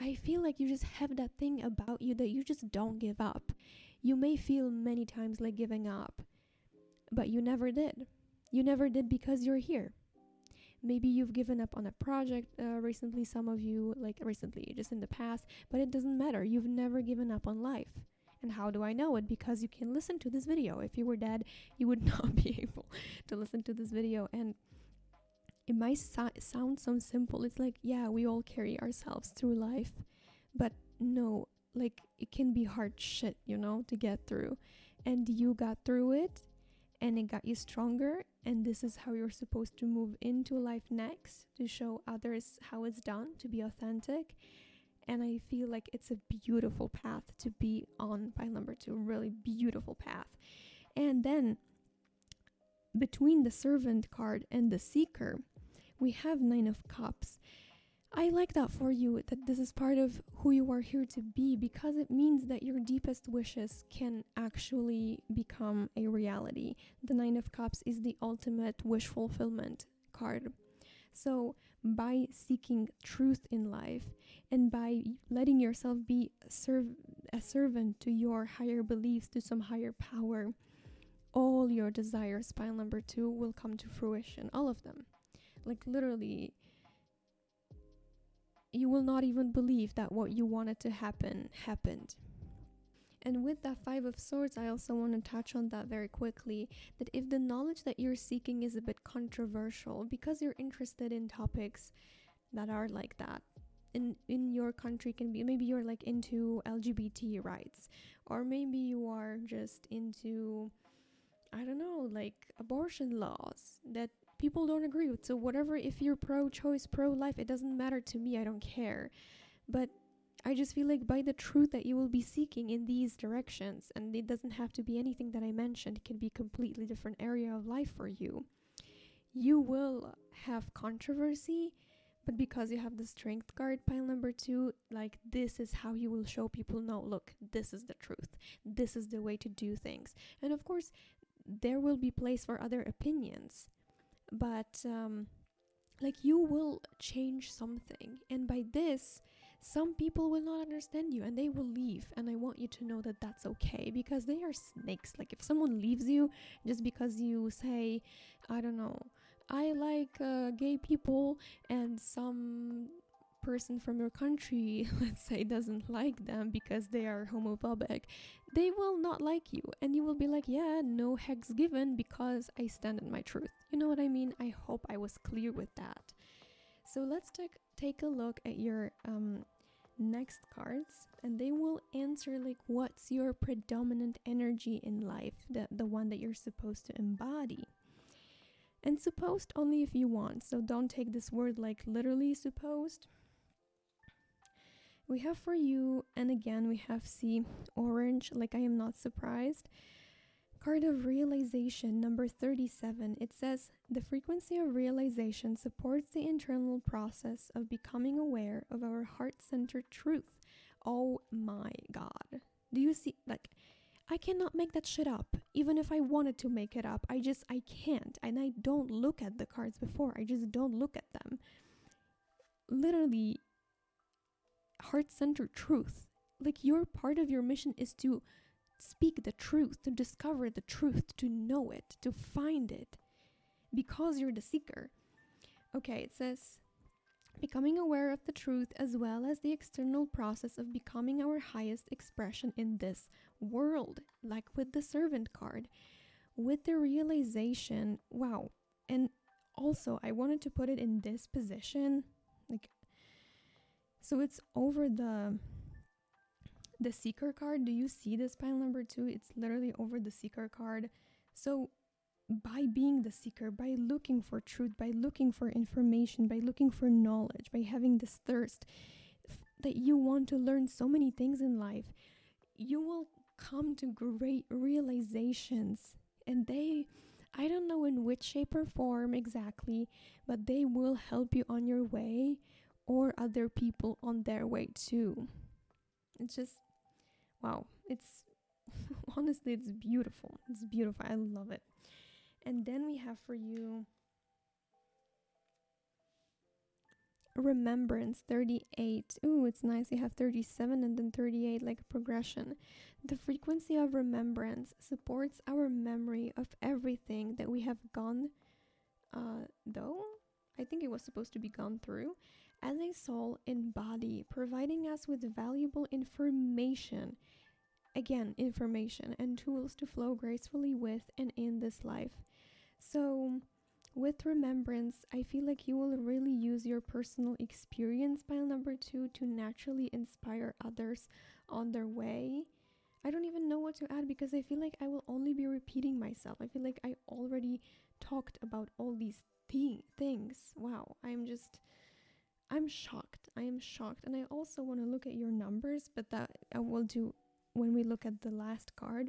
I feel like you just have that thing about you that you just don't give up. You may feel many times like giving up, but you never did. You never did, because you're here. Maybe you've given up on a project recently, some of you, like recently, just in the past, but it doesn't matter. You've never given up on life. And how do I know it? Because you can listen to this video. If you were dead, you would not be able to listen to this video. And it might sound so simple. It's like, yeah, we all carry ourselves through life, but no, like, it can be hard shit, to get through. And you got through it, and it got you stronger. And this is how you're supposed to move into life next, to show others how it's done, to be authentic. And I feel like it's a beautiful path to be on, pile number 2, really beautiful path. And then between the servant card and the seeker, we have 9 of Cups. I like that for you, that this is part of who you are here to be, because it means that your deepest wishes can actually become a reality. The 9 of Cups is the ultimate wish fulfillment card. So by seeking truth in life and by letting yourself be a servant to your higher beliefs, to some higher power, all your desires, pile number 2, will come to fruition. All of them. Like literally, you will not even believe that what you wanted to happen happened. And with that 5 of Swords, I also want to touch on that very quickly, that if the knowledge that you're seeking is a bit controversial because you're interested in topics that are like that, in your country can be, maybe you're like into LGBT rights, or maybe you are just into, I don't know, like abortion laws that people don't agree with. So whatever, if you're pro-choice, pro-life, it doesn't matter to me, I don't care. But I just feel like by the truth that you will be seeking in these directions, and it doesn't have to be anything that I mentioned, it can be a completely different area of life for you, you will have controversy, but because you have the strength card, pile number 2, like this is how you will show people, no, look, this is the truth, this is the way to do things. And of course, there will be place for other opinions, but like you will change something, and by this some people will not understand you and they will leave, and I want you to know that that's okay, because they are snakes. Like if someone leaves you just because you say, I don't know, I like gay people, and some person from your country, let's say, doesn't like them because they are homophobic, they will not like you, and you will be like, yeah, no hex given, because I stand in my truth. You know what I mean? I hope I was clear with that. So let's take a look at your next cards, and they will answer like what's your predominant energy in life, the one that you're supposed to embody. And supposed only if you want, so don't take this word like literally supposed. We have for you, and again we have orange, like I am not surprised. Card of realization, number 37. It says, the frequency of realization supports the internal process of becoming aware of our heart-centered truth. Oh my God. Do you see, like, I cannot make that shit up. Even if I wanted to make it up, I can't. And I don't look at the cards before. I just don't look at them. Literally, heart-centered truth. Like, your part of your mission is to speak the truth, to discover the truth, to know it, to find it, because you're the seeker. Okay, it says, becoming aware of the truth as well as the external process of becoming our highest expression in this world, like with the servant card, with the realization. Wow. And also I wanted to put it in this position, like, so it's over the seeker card. Do you see this, pile number 2? It's literally over the seeker card. So by being the seeker, by looking for truth, by looking for information, by looking for knowledge, by having this thirst that you want to learn so many things in life, you will come to great realizations, and I don't know in which shape or form exactly, but they will help you on your way, or other people on their way too. It's just, wow, it's honestly, it's beautiful. It's beautiful. I love it. And then we have for you remembrance, 38. Ooh, it's nice. You have 37 and then 38, like a progression. The frequency of remembrance supports our memory of everything that we have gone, though I think it was supposed to be gone through, as a soul in body, providing us with valuable information. Again, information and tools to flow gracefully with and in this life. So with remembrance, I feel like you will really use your personal experience, pile number 2, to naturally inspire others on their way. I don't even know what to add, because I feel like I will only be repeating myself. I feel like I already talked about all these things. Wow, I'm shocked. I am shocked. And I also want to look at your numbers, but that I will do when we look at the last card.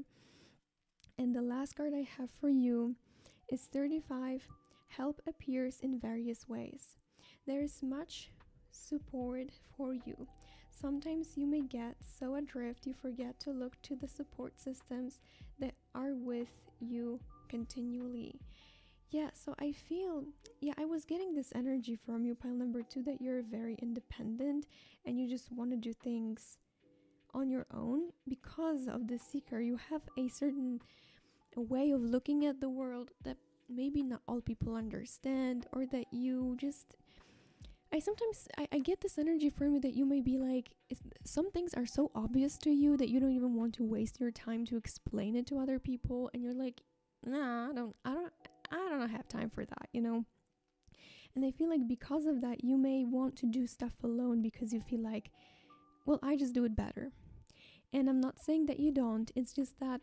And the last card I have for you is 35. Help appears in various ways. There is much support for you. Sometimes you may get so adrift you forget to look to the support systems that are with you continually. Yeah, so I feel, yeah, I was getting this energy from you, pile number 2, that you're very independent and you just want to do things on your own because of the seeker. You have a certain way of looking at the world that maybe not all people understand, or that you just, I get this energy from you that you may be like, some things are so obvious to you that you don't even want to waste your time to explain it to other people, and you're like, nah, I don't have time for that, you know? And I feel like because of that, you may want to do stuff alone because you feel like, well, I just do it better. And I'm not saying that you don't, it's just that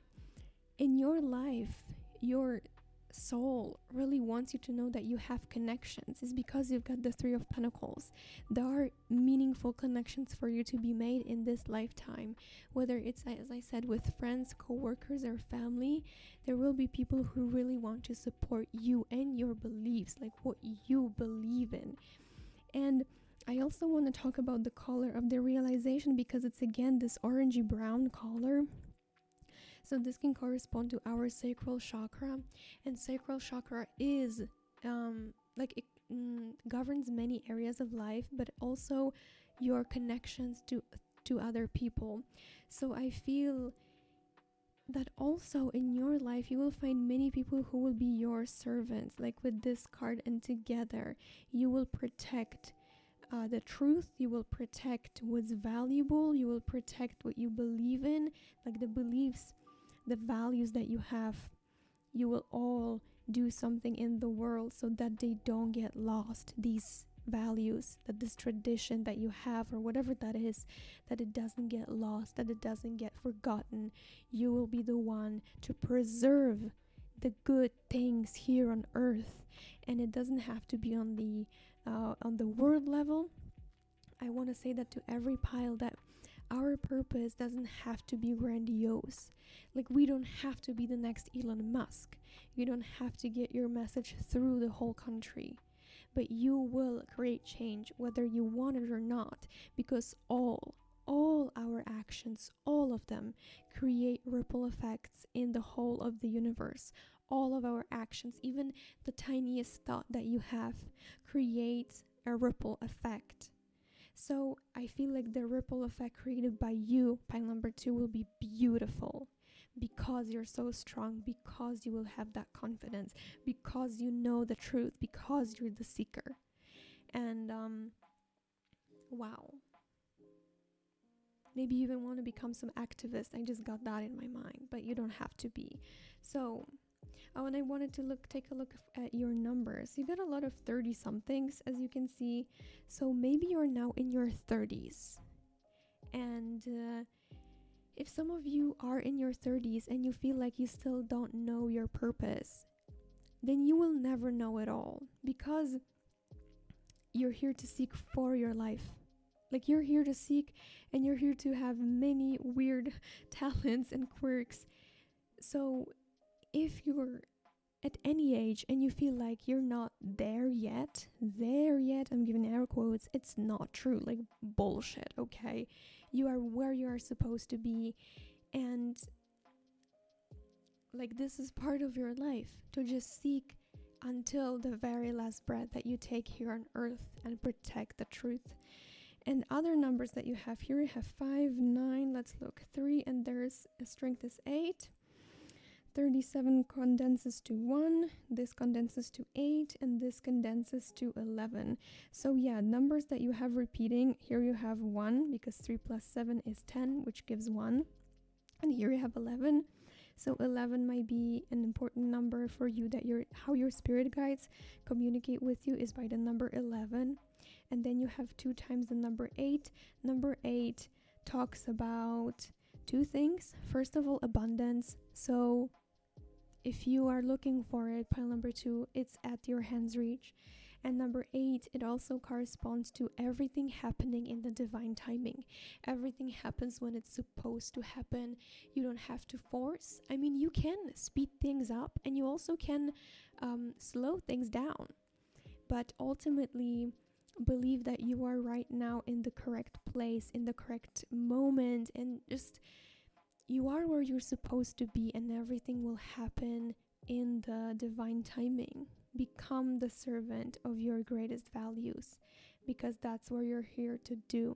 in your life, your soul really wants you to know that you have connections. It's because you've got the 3 of Pentacles. There are meaningful connections for you to be made in this lifetime, whether it's, as I said, with friends, co-workers, or family. There will be people who really want to support you and your beliefs, like what you believe in. And I also want to talk about the color of the realization, because it's again this orangey brown color. So this can correspond to our sacral chakra, and sacral chakra is it governs many areas of life, but also your connections to other people. So I feel that also in your life you will find many people who will be your servants, like with this card, and together you will protect the truth, you will protect what's valuable, you will protect what you believe in, like the beliefs, the values that you have. You will all do something in the world so that they don't get lost, these values, that this tradition that you have, or whatever that is, that it doesn't get lost, that it doesn't get forgotten. You will be the one to preserve the good things here on earth, and it doesn't have to be on the world level. I want to say that to every pile, that our purpose doesn't have to be grandiose. Like, we don't have to be the next Elon Musk. You don't have to get your message through the whole country, but you will create change whether you want it or not, because all our actions, all of them, create ripple effects in the whole of the universe. All of our actions, even the tiniest thought that you have, creates a ripple effect. So I feel like the ripple effect created by you, pile number 2, will be beautiful, because you're so strong, because you will have that confidence, because you know the truth, because you're the seeker. And wow. Maybe you even want to become some activist. I just got that in my mind, but you don't have to be. So, and I wanted to take a look at your numbers. You got a lot of 30 somethings, as you can see. So maybe you're now in your 30s. And if some of you are in your 30s and you feel like you still don't know your purpose, then you will never know it all, because you're here to seek for your life. Like, you're here to seek, and you're here to have many weird talents and quirks. So if you're at any age and you feel like you're not there yet, I'm giving air quotes, it's not true. Like, bullshit, okay? You are where you are supposed to be, and like, this is part of your life, to just seek until the very last breath that you take here on earth and protect the truth. And other numbers that you have here, you have 5, 9, let's look, 3, and there's a strength is 8. 37 condenses to 1, this condenses to 8, and this condenses to 11. So yeah, numbers that you have repeating, here you have 1, because 3 plus 7 is 10, which gives 1. And here you have 11. So 11 might be an important number for you, that how your spirit guides communicate with you is by the number 11. And then you have 2 times the number 8. Number 8 talks about 2 things. First of all, abundance. So if you are looking for it, pile number 2, it's at your hand's reach. And number 8, it also corresponds to everything happening in the divine timing. Everything happens when it's supposed to happen. You don't have to force. I mean, you can speed things up, and you also can slow things down. But ultimately, believe that you are right now in the correct place, in the correct moment, and just, you are where you're supposed to be, and everything will happen in the divine timing. Become the servant of your greatest values, because that's what you're here to do.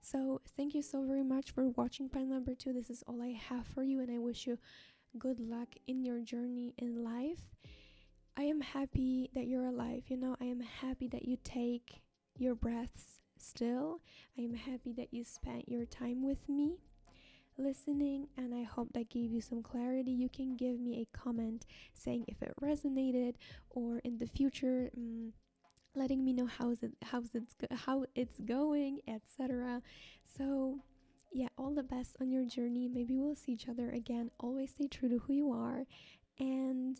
So thank you so very much for watching pile number 2. This is all I have for you, and I wish you good luck in your journey in life. I am happy that you're alive. I am happy that you take your breaths still. I am happy that you spent your time with me listening, and I hope that gave you some clarity. You can give me a comment saying if it resonated, or in the future letting me know how it's going, etc. So yeah, all the best on your journey. Maybe we'll see each other again. Always stay true to who you are, and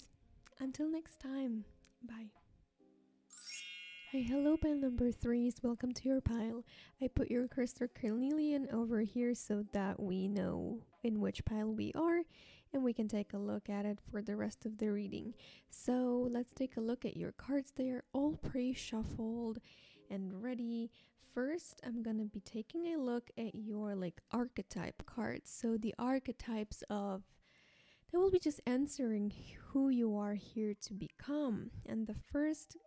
until next time, bye. Hi, hello pile number 3s, welcome to your pile. I put your cursor carnelian over here so that we know in which pile we are, and we can take a look at it for the rest of the reading. So let's take a look at your cards. They are all pre-shuffled and ready. First, I'm gonna be taking a look at your archetype cards. So the archetypes of that will be just answering who you are here to become. And the first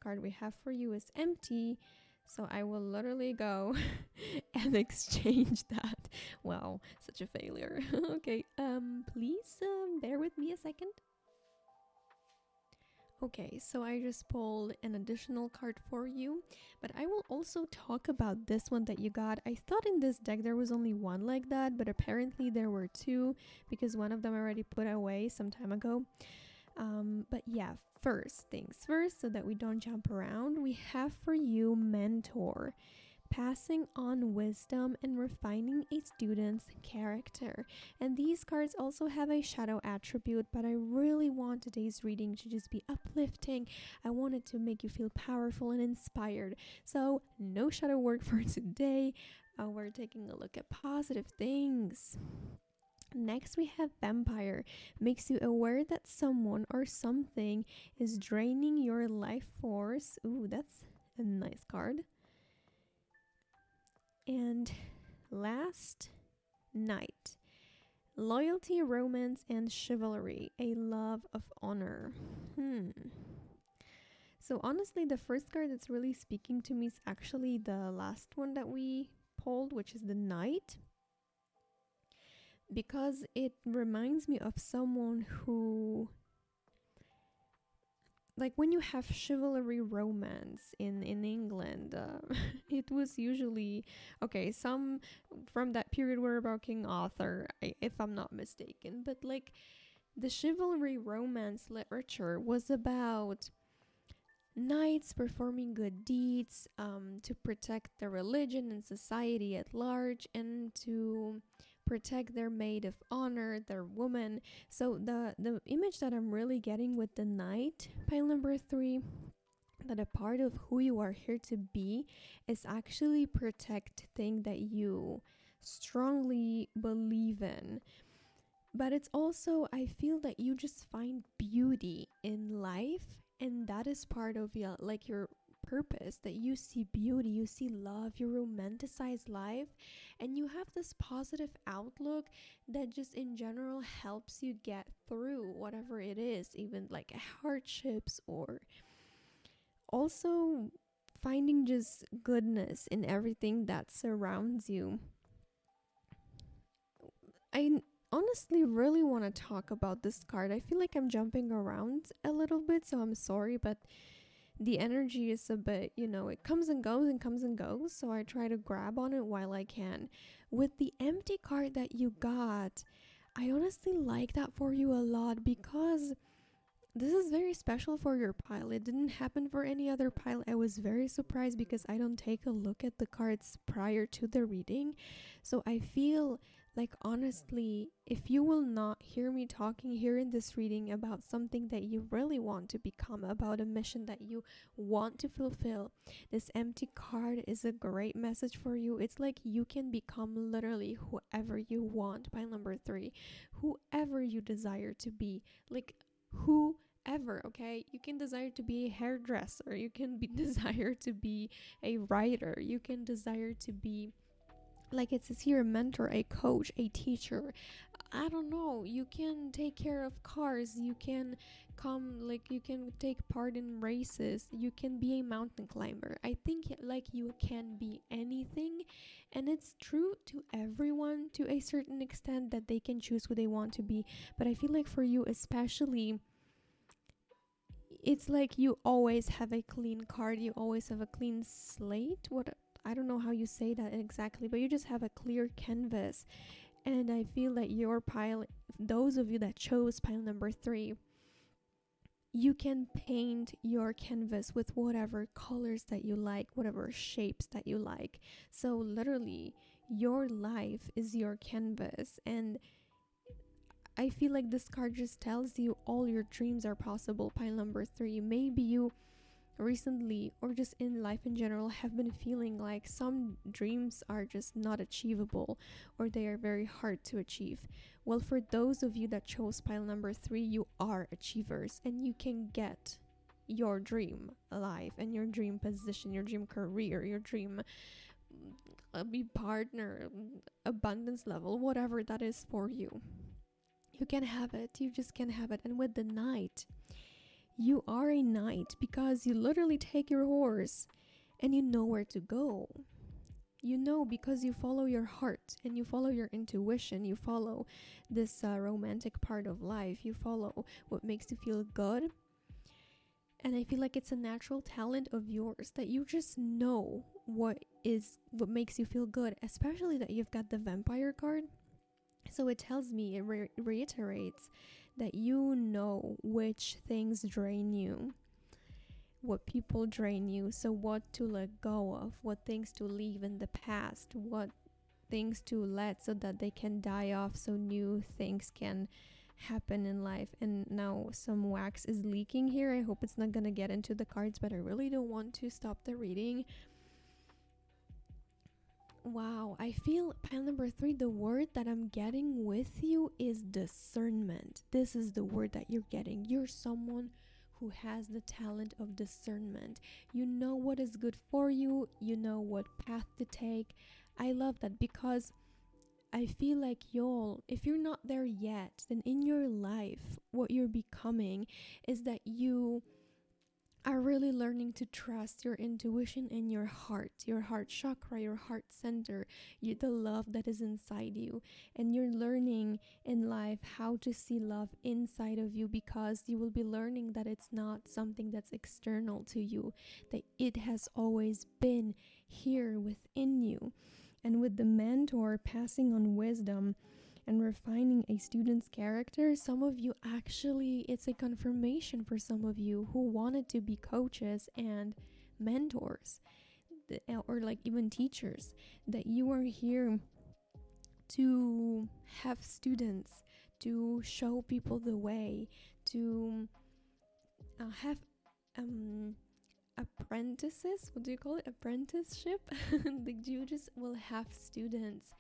card we have for you is empty. So I will literally go and exchange that. Wow, such a failure. Okay, please bear with me a second. Okay, so I just pulled an additional card for you, but I will also talk about this one that you got. I thought in this deck there was only one like that, but apparently there were two, because one of them I already put away some time ago. But yeah, first things first, so that we don't jump around, we have for you mentor, passing on wisdom and refining a student's character. And these cards also have a shadow attribute, but I really want today's reading to just be uplifting. I want it to make you feel powerful and inspired. So no shadow work for today. We're taking a look at positive things. Next, we have vampire. Makes you aware that someone or something is draining your life force. Ooh, that's a nice card. And last, knight. Loyalty, romance, and chivalry. A love of honor. So honestly, the first card that's really speaking to me is actually the last one that we pulled, which is the knight. Because it reminds me of someone who, when you have chivalry romance in England, it was usually, some from that period were about King Arthur, if I'm not mistaken. But the chivalry romance literature was about knights performing good deeds to protect the religion and society at large, and to protect their maid of honor, their woman. So the image that I'm really getting with the knight, pile number 3, that a part of who you are here to be is actually protecting that you strongly believe in. But it's also, I feel that you just find beauty in life, and that is part of your purpose, that you see beauty, you see love, you romanticize life, and you have this positive outlook that just in general helps you get through whatever it is, even hardships, or also finding just goodness in everything that surrounds you. I honestly really want to talk about this card. I feel like I'm jumping around a little bit, so I'm sorry, but the energy is a bit, it comes and goes and comes and goes, so I try to grab on it while I can. With the empty card that you got, I honestly like that for you a lot, because this is very special for your pile. It didn't happen for any other pile. I was very surprised because I don't take a look at the cards prior to the reading. So I feel honestly, if you will not hear me talking here in this reading about something that you really want to become, about a mission that you want to fulfill, this empty card is a great message for you. It's you can become literally whoever you want, pile number 3, whoever you desire to be, whoever. Okay, you can desire to be a hairdresser, you can desire to be a writer, you can desire to be like it says here, a mentor, a coach, a teacher. I don't know, you can take care of cars, you can you can take part in races, you can be a mountain climber. I think like you can be anything, and it's true to everyone to a certain extent that they can choose who they want to be. But I feel like for you especially, it's like you always have a clean card, you always have a clean slate. What, I don't know how you say that exactly, but you just have a clear canvas. And I feel that your pile, those of you that chose pile number 3, you can paint your canvas with whatever colors that you like, whatever shapes that you like. So literally, your life is your canvas. And I feel like this card just tells you all your dreams are possible, pile number 3. Maybe you recently, or just in life in general, have been feeling like some dreams are just not achievable, or they are very hard to achieve. Well, for those of you that chose pile number 3, you are achievers, and you can get your dream life and your dream position, your dream career, your dream partner, abundance level, whatever that is for you. You can have it. You just can have it. And with the knight, you are a knight because you literally take your horse and you know where to go. You know, because you follow your heart and you follow your intuition. You follow this romantic part of life. You follow what makes you feel good. And I feel like it's a natural talent of yours that you just know what makes you feel good, especially that you've got the vampire card. So it tells me, it reiterates that you know which things drain you, what people drain you, so what to let go of, what things to leave in the past, what things to let so that they can die off, so new things can happen in life. And now some wax is leaking here. I hope it's not gonna get into the cards, but I really don't want to stop the reading. Wow, I feel pile number 3, the word that I'm getting with you is discernment. This is the word that you're getting. You're someone who has the talent of discernment. You know what is good for you. You know what path to take. I love that because I feel like if you're not there yet, then in your life, what you're becoming is that you are really learning to trust your intuition and your heart chakra, your heart center, the love that is inside you. And you're learning in life how to see love inside of you, because you will be learning that it's not something that's external to you, that it has always been here within you. And with the mentor passing on wisdom and refining a student's character, some of you actually, it's a confirmation for some of you who wanted to be coaches and mentors, or like even teachers, that you are here to have students, to show people the way, to have apprentices, what do you call it, apprenticeship? Like you just will have students,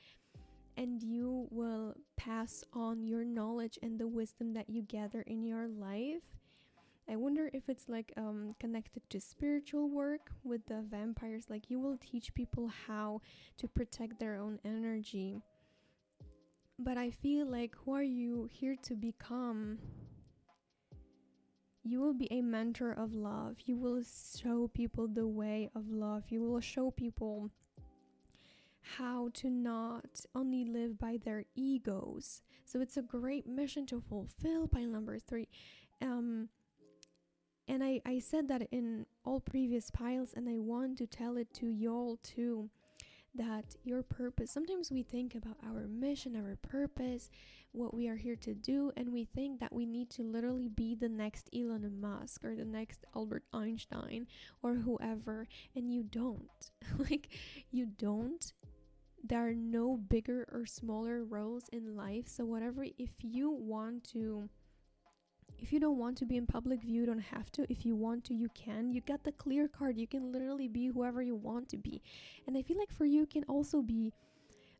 and you will pass on your knowledge and the wisdom that you gather in your life. I wonder if it's like connected to spiritual work with the vampires. Like you will teach people how to protect their own energy. But I feel like, who are you here to become? You will be a mentor of love. You will show people the way of love. You will show people how to not only live by their egos. So it's a great mission to fulfill, pile number 3. And I said that in all previous piles, and I want to tell it to y'all too, that your purpose, sometimes we think about our mission, our purpose, what we are here to do, and we think that we need to literally be the next Elon Musk or the next Albert Einstein or whoever, and you don't. Like, you don't. There are no bigger or smaller roles in life. So whatever, if you don't want to be in public view, you don't have to. If you want to, you can. You got the clear card. You can literally be whoever you want to be. And I feel like for you can also be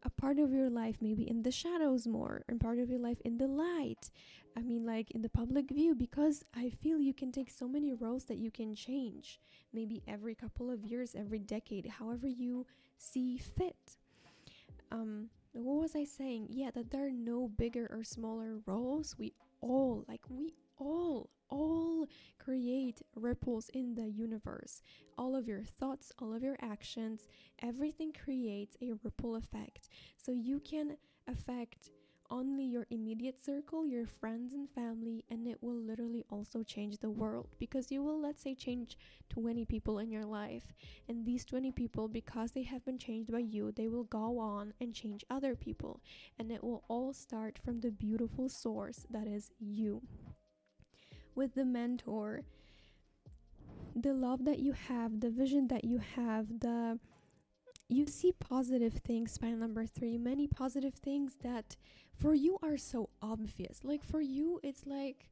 a part of your life maybe in the shadows more, and part of your life in the light. I mean, like in the public view, because I feel you can take so many roles that you can change, maybe every couple of years, every decade, however you see fit. what was I saying? Yeah, that there are no bigger or smaller roles. We all create ripples in the universe. All of your thoughts, all of your actions, everything creates a ripple effect. So you can affect only your immediate circle, your friends and family, and it will literally also change the world, because you will, let's say, change 20 people in your life, and these 20 people, because they have been changed by you, they will go on and change other people, and it will all start from the beautiful source that is you. With the mentor, the love that you have, the vision that you have, you see positive things. By number 3, many positive things that for you are so obvious. Like for you, it's like,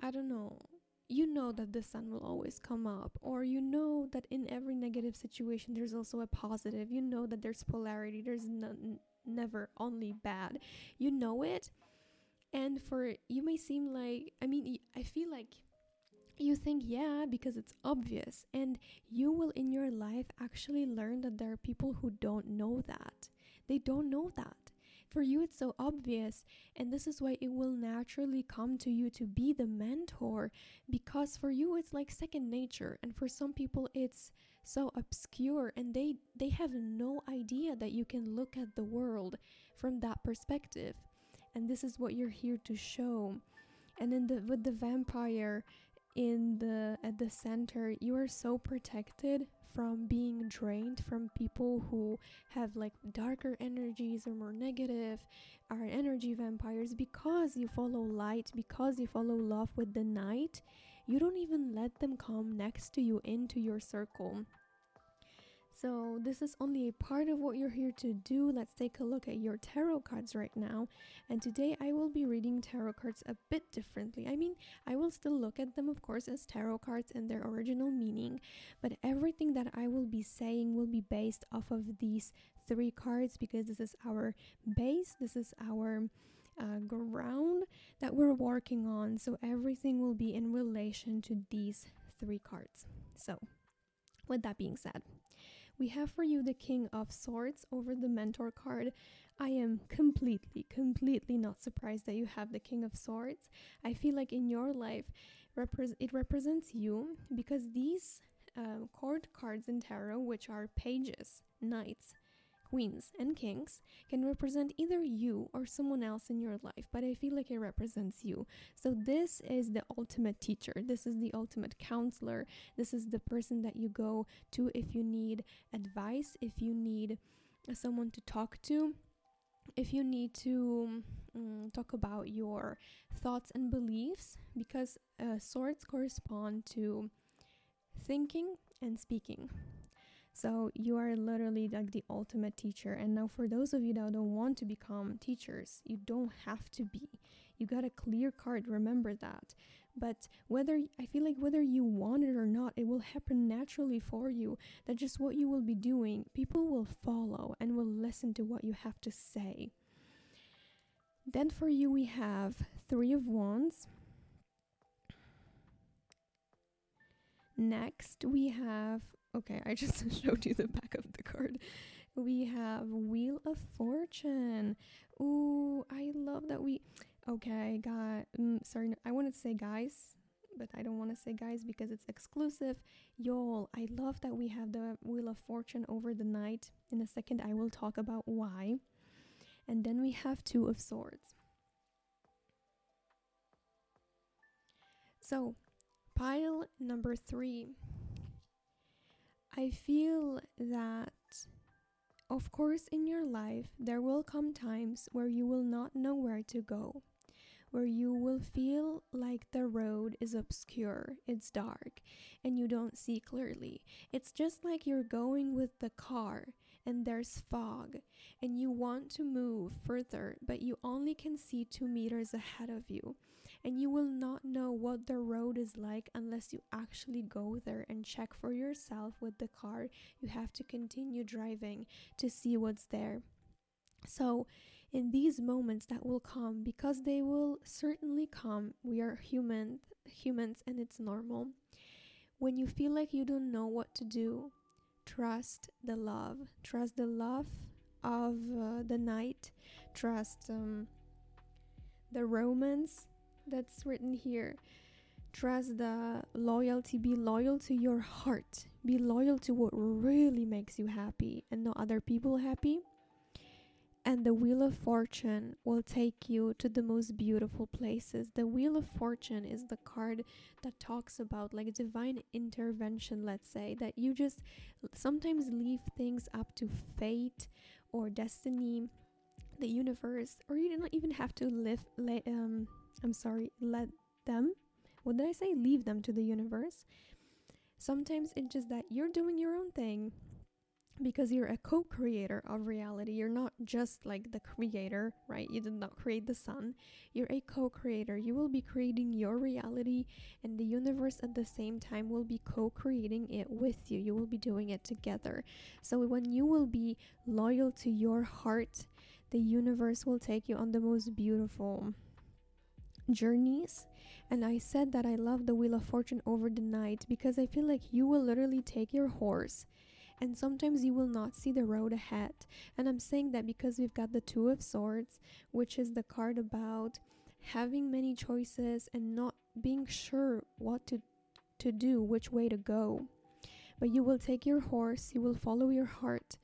I don't know, you know that the sun will always come up, or you know that in every negative situation there's also a positive. You know that there's polarity, there's never only bad. You know it. And for you may seem like, I feel like you think, yeah, because it's obvious, and you will in your life actually learn that there are people who don't know that. They don't know that. For you, it's so obvious, and this is why it will naturally come to you to be the mentor, because for you, it's like second nature, and for some people, it's so obscure, and they have no idea that you can look at the world from that perspective, and this is what you're here to show. And with the vampire at the center, you are so protected from being drained from people who have like darker energies or more negative, are energy vampires, because you follow light, because you follow love with the night. You don't even let them come next to you into your circle. So this is only a part of what you're here to do. Let's take a look at your tarot cards right now. And today I will be reading tarot cards a bit differently. I will still look at them, of course, as tarot cards and their original meaning, but everything that I will be saying will be based off of these 3 cards, because this is our base, this is our ground that we're working on. So everything will be in relation to these 3 cards. So with that being said, we have for you the King of Swords over the Mentor card. I am completely not surprised that you have the King of Swords. I feel like in your life, it represents you, because these court cards in tarot, which are pages, knights, queens, and kings, can represent either you or someone else in your life, but I feel like it represents you. So this is the ultimate teacher. This is the ultimate counselor. This is the person that you go to if you need advice, if you need someone to talk to, if you need to talk about your thoughts and beliefs, because swords correspond to thinking and speaking. So you are literally like the ultimate teacher. And now for those of you that don't want to become teachers, you don't have to be. You got a clear card, remember that. But I feel like whether you want it or not, it will happen naturally for you. That's just what you will be doing. People will follow and will listen to what you have to say. Then for you, we have 3 of Wands. Next, we have, okay, I just showed you the back of the card. We have Wheel of Fortune. Ooh, I love that okay, sorry, I wanted to say guys, but I don't want to say guys because it's exclusive. Y'all, I love that we have the Wheel of Fortune over the Knight. In a second, I will talk about why. And then we have 2 of Swords. So, pile number 3. I feel that, of course, in your life, there will come times where you will not know where to go, where you will feel like the road is obscure, it's dark, and you don't see clearly. It's just like you're going with the car and there's fog, and you want to move further, but you only can see 2 meters ahead of you, and you will not know what the road is like unless you actually go there and check for yourself with the car. You have to continue driving to see what's there. So in these moments that will come, because they will certainly come, we are humans and it's normal. When you feel like you don't know what to do, trust the love of the night. Trust the romance that's written here. Trust the loyalty. Be loyal to your heart. Be loyal to what really makes you happy and not other people happy. And the Wheel of Fortune will take you to the most beautiful places. The Wheel of Fortune is the card that talks about like divine intervention, let's say, that you just sometimes leave things up to fate or destiny, the universe, or you don't even have to let them. What did I say? Leave them to the universe. Sometimes it's just that you're doing your own thing because you're a co-creator of reality. You're not just like the creator, right? You did not create the sun. You're a co-creator. You will be creating your reality, and the universe at the same time will be co-creating it with you. You will be doing it together. So when you will be loyal to your heart, the universe will take you on the most beautiful journeys. And I said that I love the Wheel of Fortune over the night because I feel like you will literally take your horse and sometimes you will not see the road ahead. And I'm saying that because we've got the Two of Swords, which is the card about having many choices and not being sure what to do, which way to go. But you will take your horse, you will follow your heart,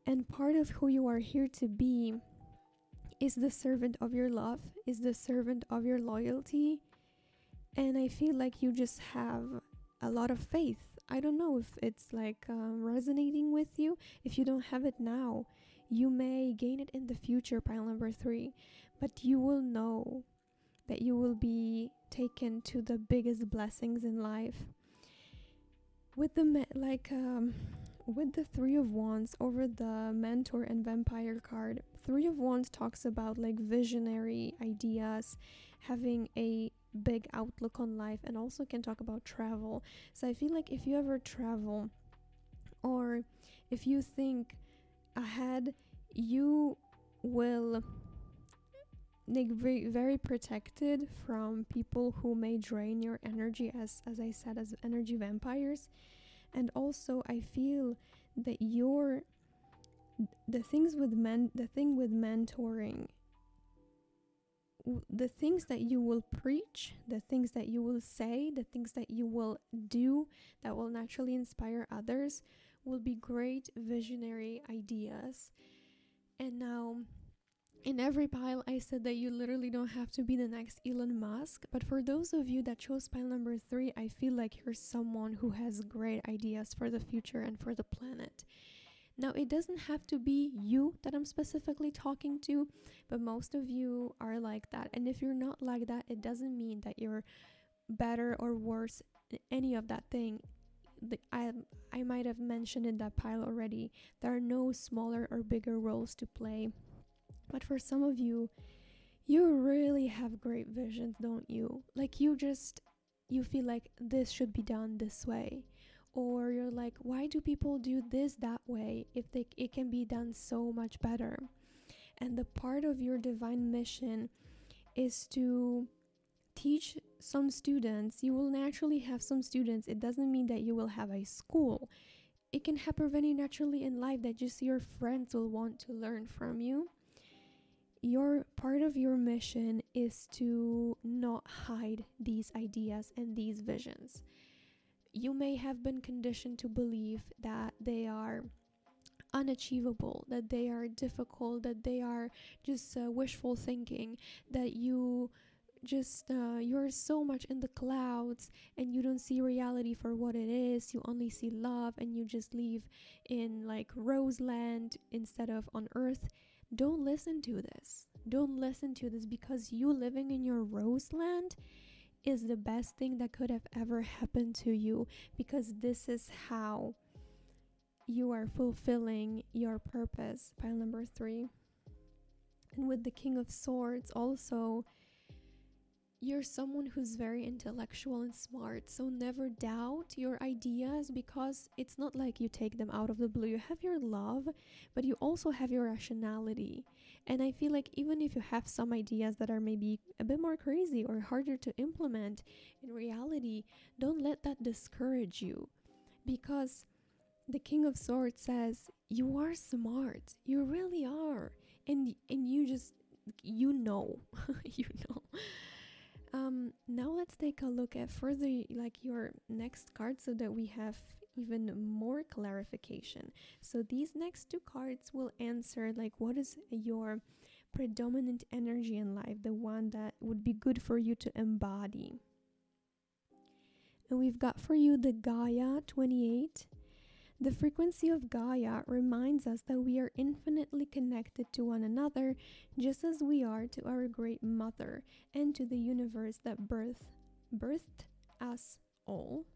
and part of who you are here to be is the servant of your love, is the servant of your loyalty. And I feel like you just have a lot of faith. I don't know if it's like resonating with you. If you don't have it now, you may gain it in the future, pile number 3. But you will know that you will be taken to the biggest blessings in life. With the with the Three of Wands over the Mentor and Vampire card, Three of Wands talks about like visionary ideas, having a big outlook on life, and also can talk about travel. So I feel like if you ever travel or if you think ahead, you will like very, very protected from people who may drain your energy, as I said, as energy vampires. And also I feel that the thing with mentoring, the things that you will preach, the things that you will say, the things that you will do that will naturally inspire others will be great visionary ideas. And now in every pile I said that you literally don't have to be the next Elon Musk, but for those of you that chose pile number 3, I feel like you're someone who has great ideas for the future and for the planet. Now, it doesn't have to be you that I'm specifically talking to, but most of you are like that. And if you're not like that, it doesn't mean that you're better or worse in any of that thing. I might have mentioned in that pile already, there are no smaller or bigger roles to play. But for some of you, you really have great visions, don't you? Like you feel like this should be done this way. Or you're like, why do people do this that way if it can be done so much better? And the part of your divine mission is to teach some students. You will naturally have some students. It doesn't mean that you will have a school. It can happen very naturally in life that just your friends will want to learn from you. Your part of your mission is to not hide these ideas and these visions. You may have been conditioned to believe that they are unachievable, that they are difficult, that they are just wishful thinking, that you're so much in the clouds and you don't see reality for what it is. You only see love and you just live in like Roseland instead of on Earth. Don't listen to this. Don't listen to this, because you living in your Roseland is the best thing that could have ever happened to you, because this is how you are fulfilling your purpose. Pile number 3. And with the King of Swords also, you're someone who's very intellectual and smart, so never doubt your ideas, because it's not like you take them out of the blue. You have your love, but you also have your rationality. And I feel like even if you have some ideas that are maybe a bit more crazy or harder to implement in reality, don't let that discourage you, because the King of Swords says, you are smart. You really are. And you just, you know. You know. Now let's take a look at further like your next card so that we have even more clarification. So these next two cards will answer like what is your predominant energy in life, the one that would be good for you to embody. And we've got for you the Gaia 28. The frequency of Gaia reminds us that we are infinitely connected to one another, just as we are to our great mother and to the universe that birthed us all.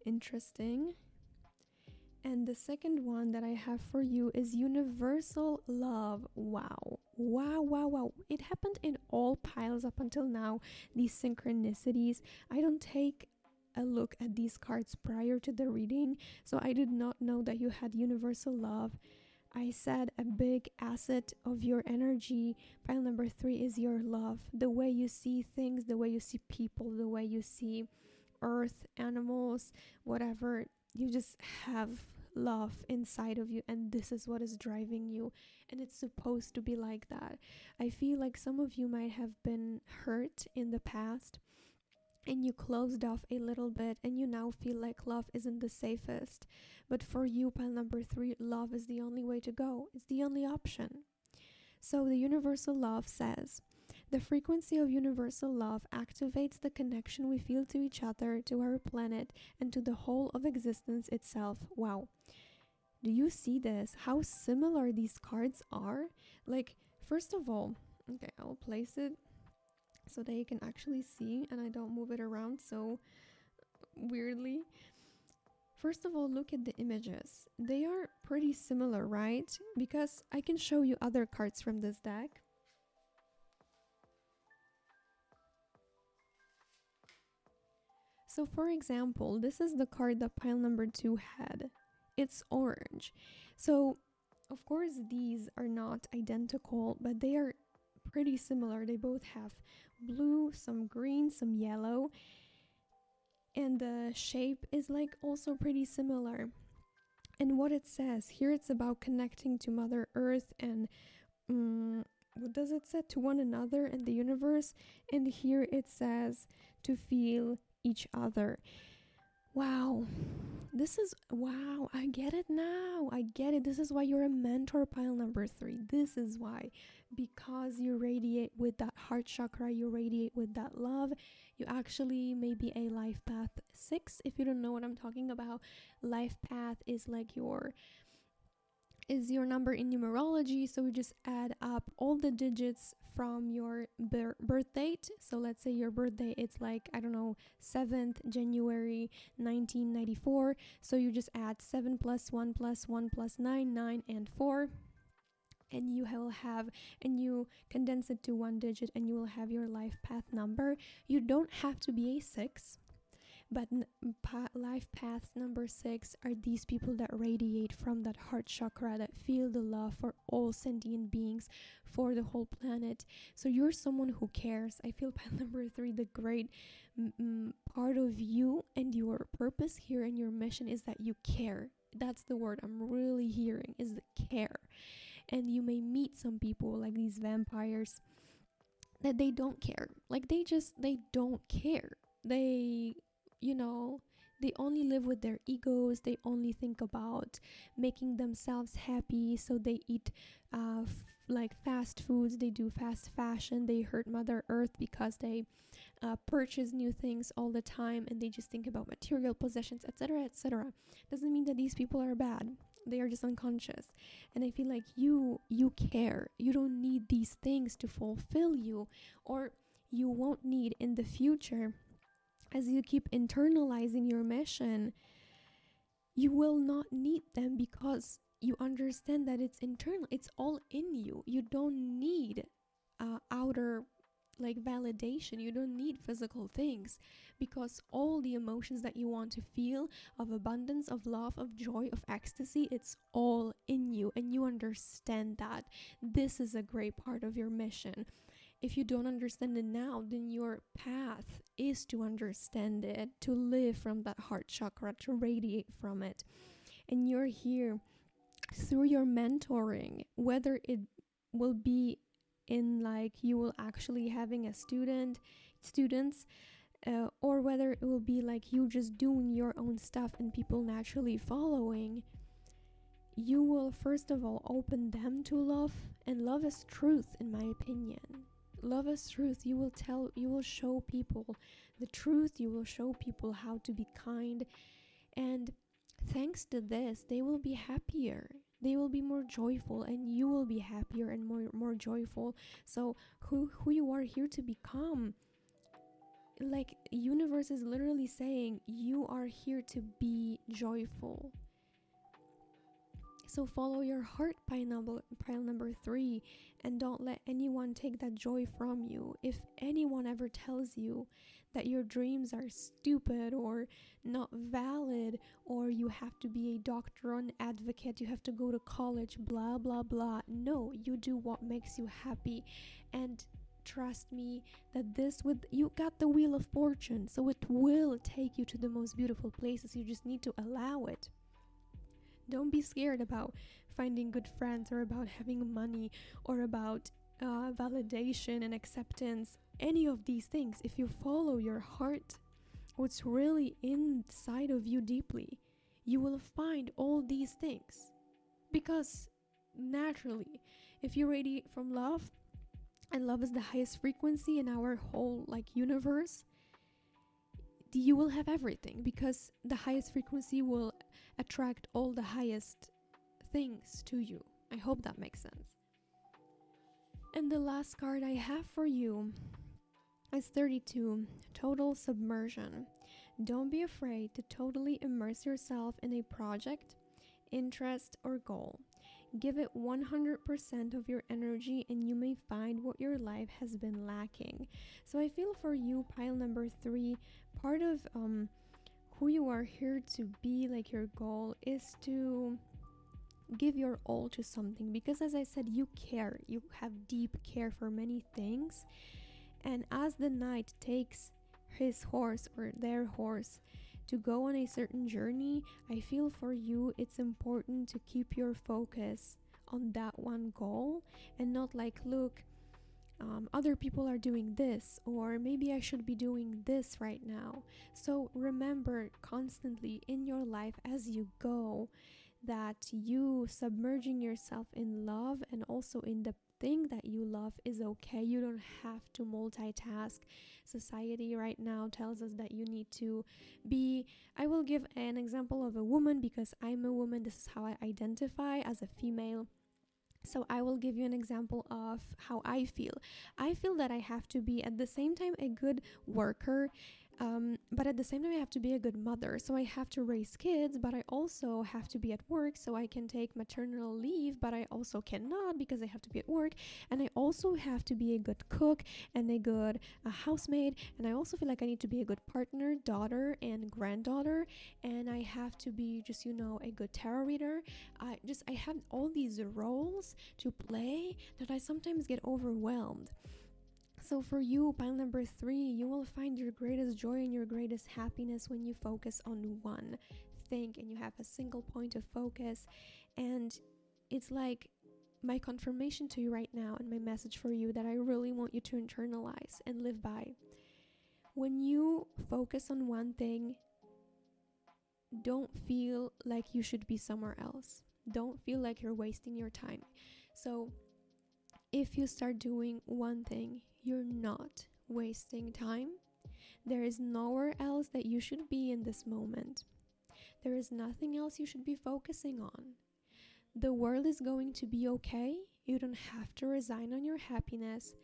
Interesting. And the second one that I have for you is universal love. Wow. Wow, wow, wow. It happened in all piles up until now, these synchronicities. I don't take a look at these cards prior to the reading, so I did not know that you had universal love. I said a big asset of your energy, pile number 3, is your love. The way you see things, the way you see people, the way you see earth, animals, whatever. You just have love inside of you, and this is what is driving you, and it's supposed to be like that. I feel like some of you might have been hurt in the past, and you closed off a little bit, and you now feel like love isn't the safest. But for you, pile number 3, love is the only way to go. It's the only option. So the universal love says, the frequency of universal love activates the connection we feel to each other, to our planet, and to the whole of existence itself. Wow. Do you see this? How similar these cards are? Like, first of all, okay, I'll place it so that you can actually see and I don't move it around so weirdly. First of all, look at the images. They are pretty similar, right? Because I can show you other cards from this deck. So for example, this is the card that pile number 2 had. It's orange. So of course these are not identical, but they are pretty similar. They both have blue, some green, some yellow, and the shape is like also pretty similar. And what it says here, it's about connecting to Mother Earth and what does it say, to one another and the universe, and here it says to feel each other. Wow, this is, wow, I get it now. I get it. This is why you're a mentor, pile number 3. This is why, because you radiate with that heart chakra, you radiate with that love. You actually may be a life path 6. If you don't know what I'm talking about, life path is like your number in numerology. So we just add up all the digits from your birth date. So let's say your birthday, it's like, I don't know, 7th January 1994. So you just add 7 plus 1 plus 1 plus 9, 9 and 4. And you will have, and you condense it to one digit, and you will have your life path number. You don't have to be a 6. But life paths number 6 are these people that radiate from that heart chakra, that feel the love for all sentient beings, for the whole planet. So you're someone who cares. I feel path number 3, the great part of you and your purpose here and your mission is that you care. That's the word I'm really hearing, is the care. And you may meet some people like these vampires that they don't care. Like they don't care. They only live with their egos. They only think about making themselves happy. So they eat like fast foods. They do fast fashion. They hurt Mother Earth because they purchase new things all the time, and they just think about material possessions, etc., etc. Doesn't mean that these people are bad. They are just unconscious. And I feel like you care. You don't need these things to fulfill you, or you won't need in the future. As you keep internalizing your mission, you will not need them because you understand that it's internal. It's all in you. You don't need outer validation. You don't need physical things, because all the emotions that you want to feel, of abundance, of love, of joy, of ecstasy, it's all in you, and you understand that this is a great part of your mission. if you don't understand it now, then your path is to understand it, to live from that heart chakra, to radiate from it. And you're here through your mentoring, whether it will be in like you will actually having a students, or whether it will be like you just doing your own stuff and people naturally following. You will first of all open them to love, and love is truth, in my opinion. Love is truth. You will show people the truth. You will show people how to be kind. And thanks to this, they will be happier. They will be more joyful, and you will be happier and more joyful. So who you are here to become, like, universe is literally saying you are here to be joyful. So follow your heart, pile number 3, and don't let anyone take that joy from you. If anyone ever tells you that your dreams are stupid or not valid, or you have to be a doctor or an advocate, you have to go to college, blah, blah, blah. No, you do what makes you happy. And trust me that you got the wheel of fortune, so it will take you to the most beautiful places. You just need to allow it. Don't be scared about finding good friends, or about having money, or about validation and acceptance, any of these things. If you follow your heart, what's really inside of you deeply, you will find all these things. Because naturally, if you radiate from love, and love is the highest frequency in our whole universe, you will have everything, because the highest frequency will attract all the highest things to you. I hope that makes sense. And the last card I have for you is 32, total submersion. Don't be afraid to totally immerse yourself in a project, interest, or goal. Give it 100% of your energy, and you may find what your life has been lacking. So I feel for you, pile number 3, part of who you are here to be, like your goal, is to give your all to something. Because as I said, you have deep care for many things. And as the knight takes his horse or their horse to go on a certain journey, I feel for you it's important to keep your focus on that one goal, and not look, other people are doing this, or maybe I should be doing this right now. So remember constantly in your life as you go that you submerging yourself in love, and also in the thing that you love, is okay. You don't have to multitask. Society right now tells us that you need to be, I will give an example of a woman, because I'm a woman. This is how I identify, as a female. So I will give you an example of how I feel. I feel that I have to be at the same time a good worker, but at the same time I have to be a good mother. So I have to raise kids, but I also have to be at work, so I can take maternal leave, but I also cannot because I have to be at work. And I also have to be a good cook and a good housemaid. And I also feel like I need to be a good partner, daughter, and granddaughter. And I have to be just, a good tarot reader. I have all these roles to play that I sometimes get overwhelmed. So for you, pile number 3, you will find your greatest joy and your greatest happiness when you focus on one thing and you have a single point of focus. And it's like my confirmation to you right now, and my message for you that I really want you to internalize and live by. When you focus on one thing, don't feel like you should be somewhere else. Don't feel like you're wasting your time. So if you start doing one thing, you're not wasting time. There is nowhere else that you should be in this moment. There is nothing else you should be focusing on. The world is going to be okay. You don't have to resign on your happiness.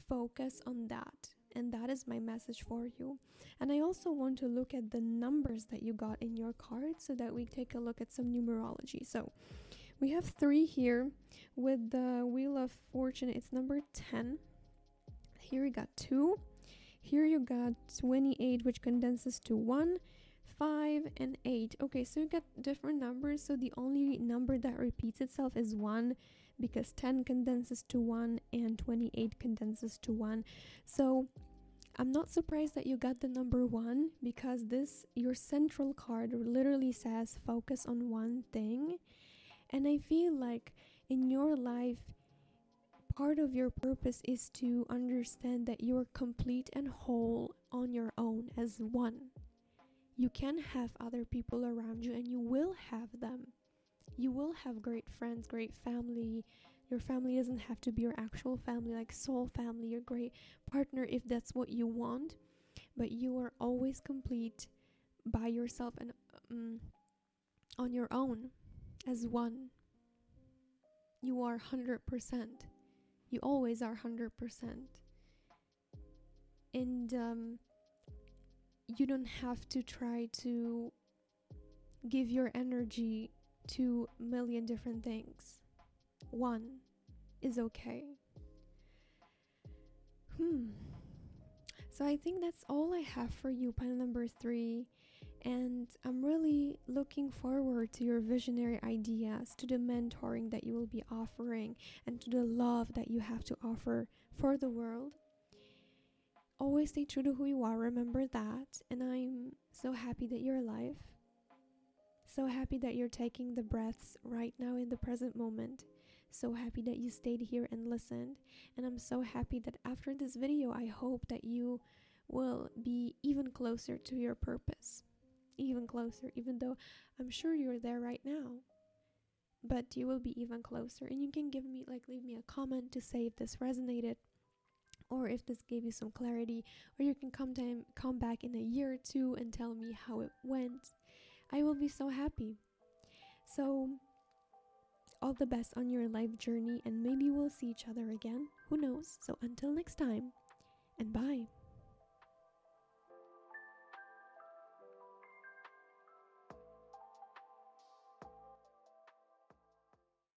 Focus on that. And that is my message for you. And I also want to look at the numbers that you got in your card, so that we take a look at some numerology. So we have 3 here with the Wheel of Fortune. It's number 10. Here we got 2. Here you got 28, which condenses to 1, 5, and 8. Okay, so you got different numbers. So the only number that repeats itself is 1. because 10 condenses to 1 and 28 condenses to 1. So I'm not surprised that you got the number 1, because your central card literally says focus on one thing. And I feel like in your life, part of your purpose is to understand that you're complete and whole on your own as one. You can have other people around you, and you will have them. You will have great friends, great family. Your family doesn't have to be your actual family, like soul family, your great partner if that's what you want. But you are always complete by yourself and on your own as one. You are 100%. You always are 100%. And you don't have to try to give your energy to a million different things. One is okay. So I think that's all I have for you, pile number 3. And I'm really looking forward to your visionary ideas, to the mentoring that you will be offering, and to the love that you have to offer for the world. Always stay true to who you are, remember that. And I'm so happy that you're alive. So happy that you're taking the breaths right now in the present moment. So happy that you stayed here and listened. And I'm so happy that after this video, I hope that you will be even closer to your purpose. Even closer, even though I'm sure you're there right now. But you will be even closer. And you can leave me a comment to say if this resonated, or if this gave you some clarity, or you can come back in a year or 2 and tell me how it went. I will be so happy. So all the best on your life journey, and maybe we'll see each other again. Who knows? So until next time, and bye.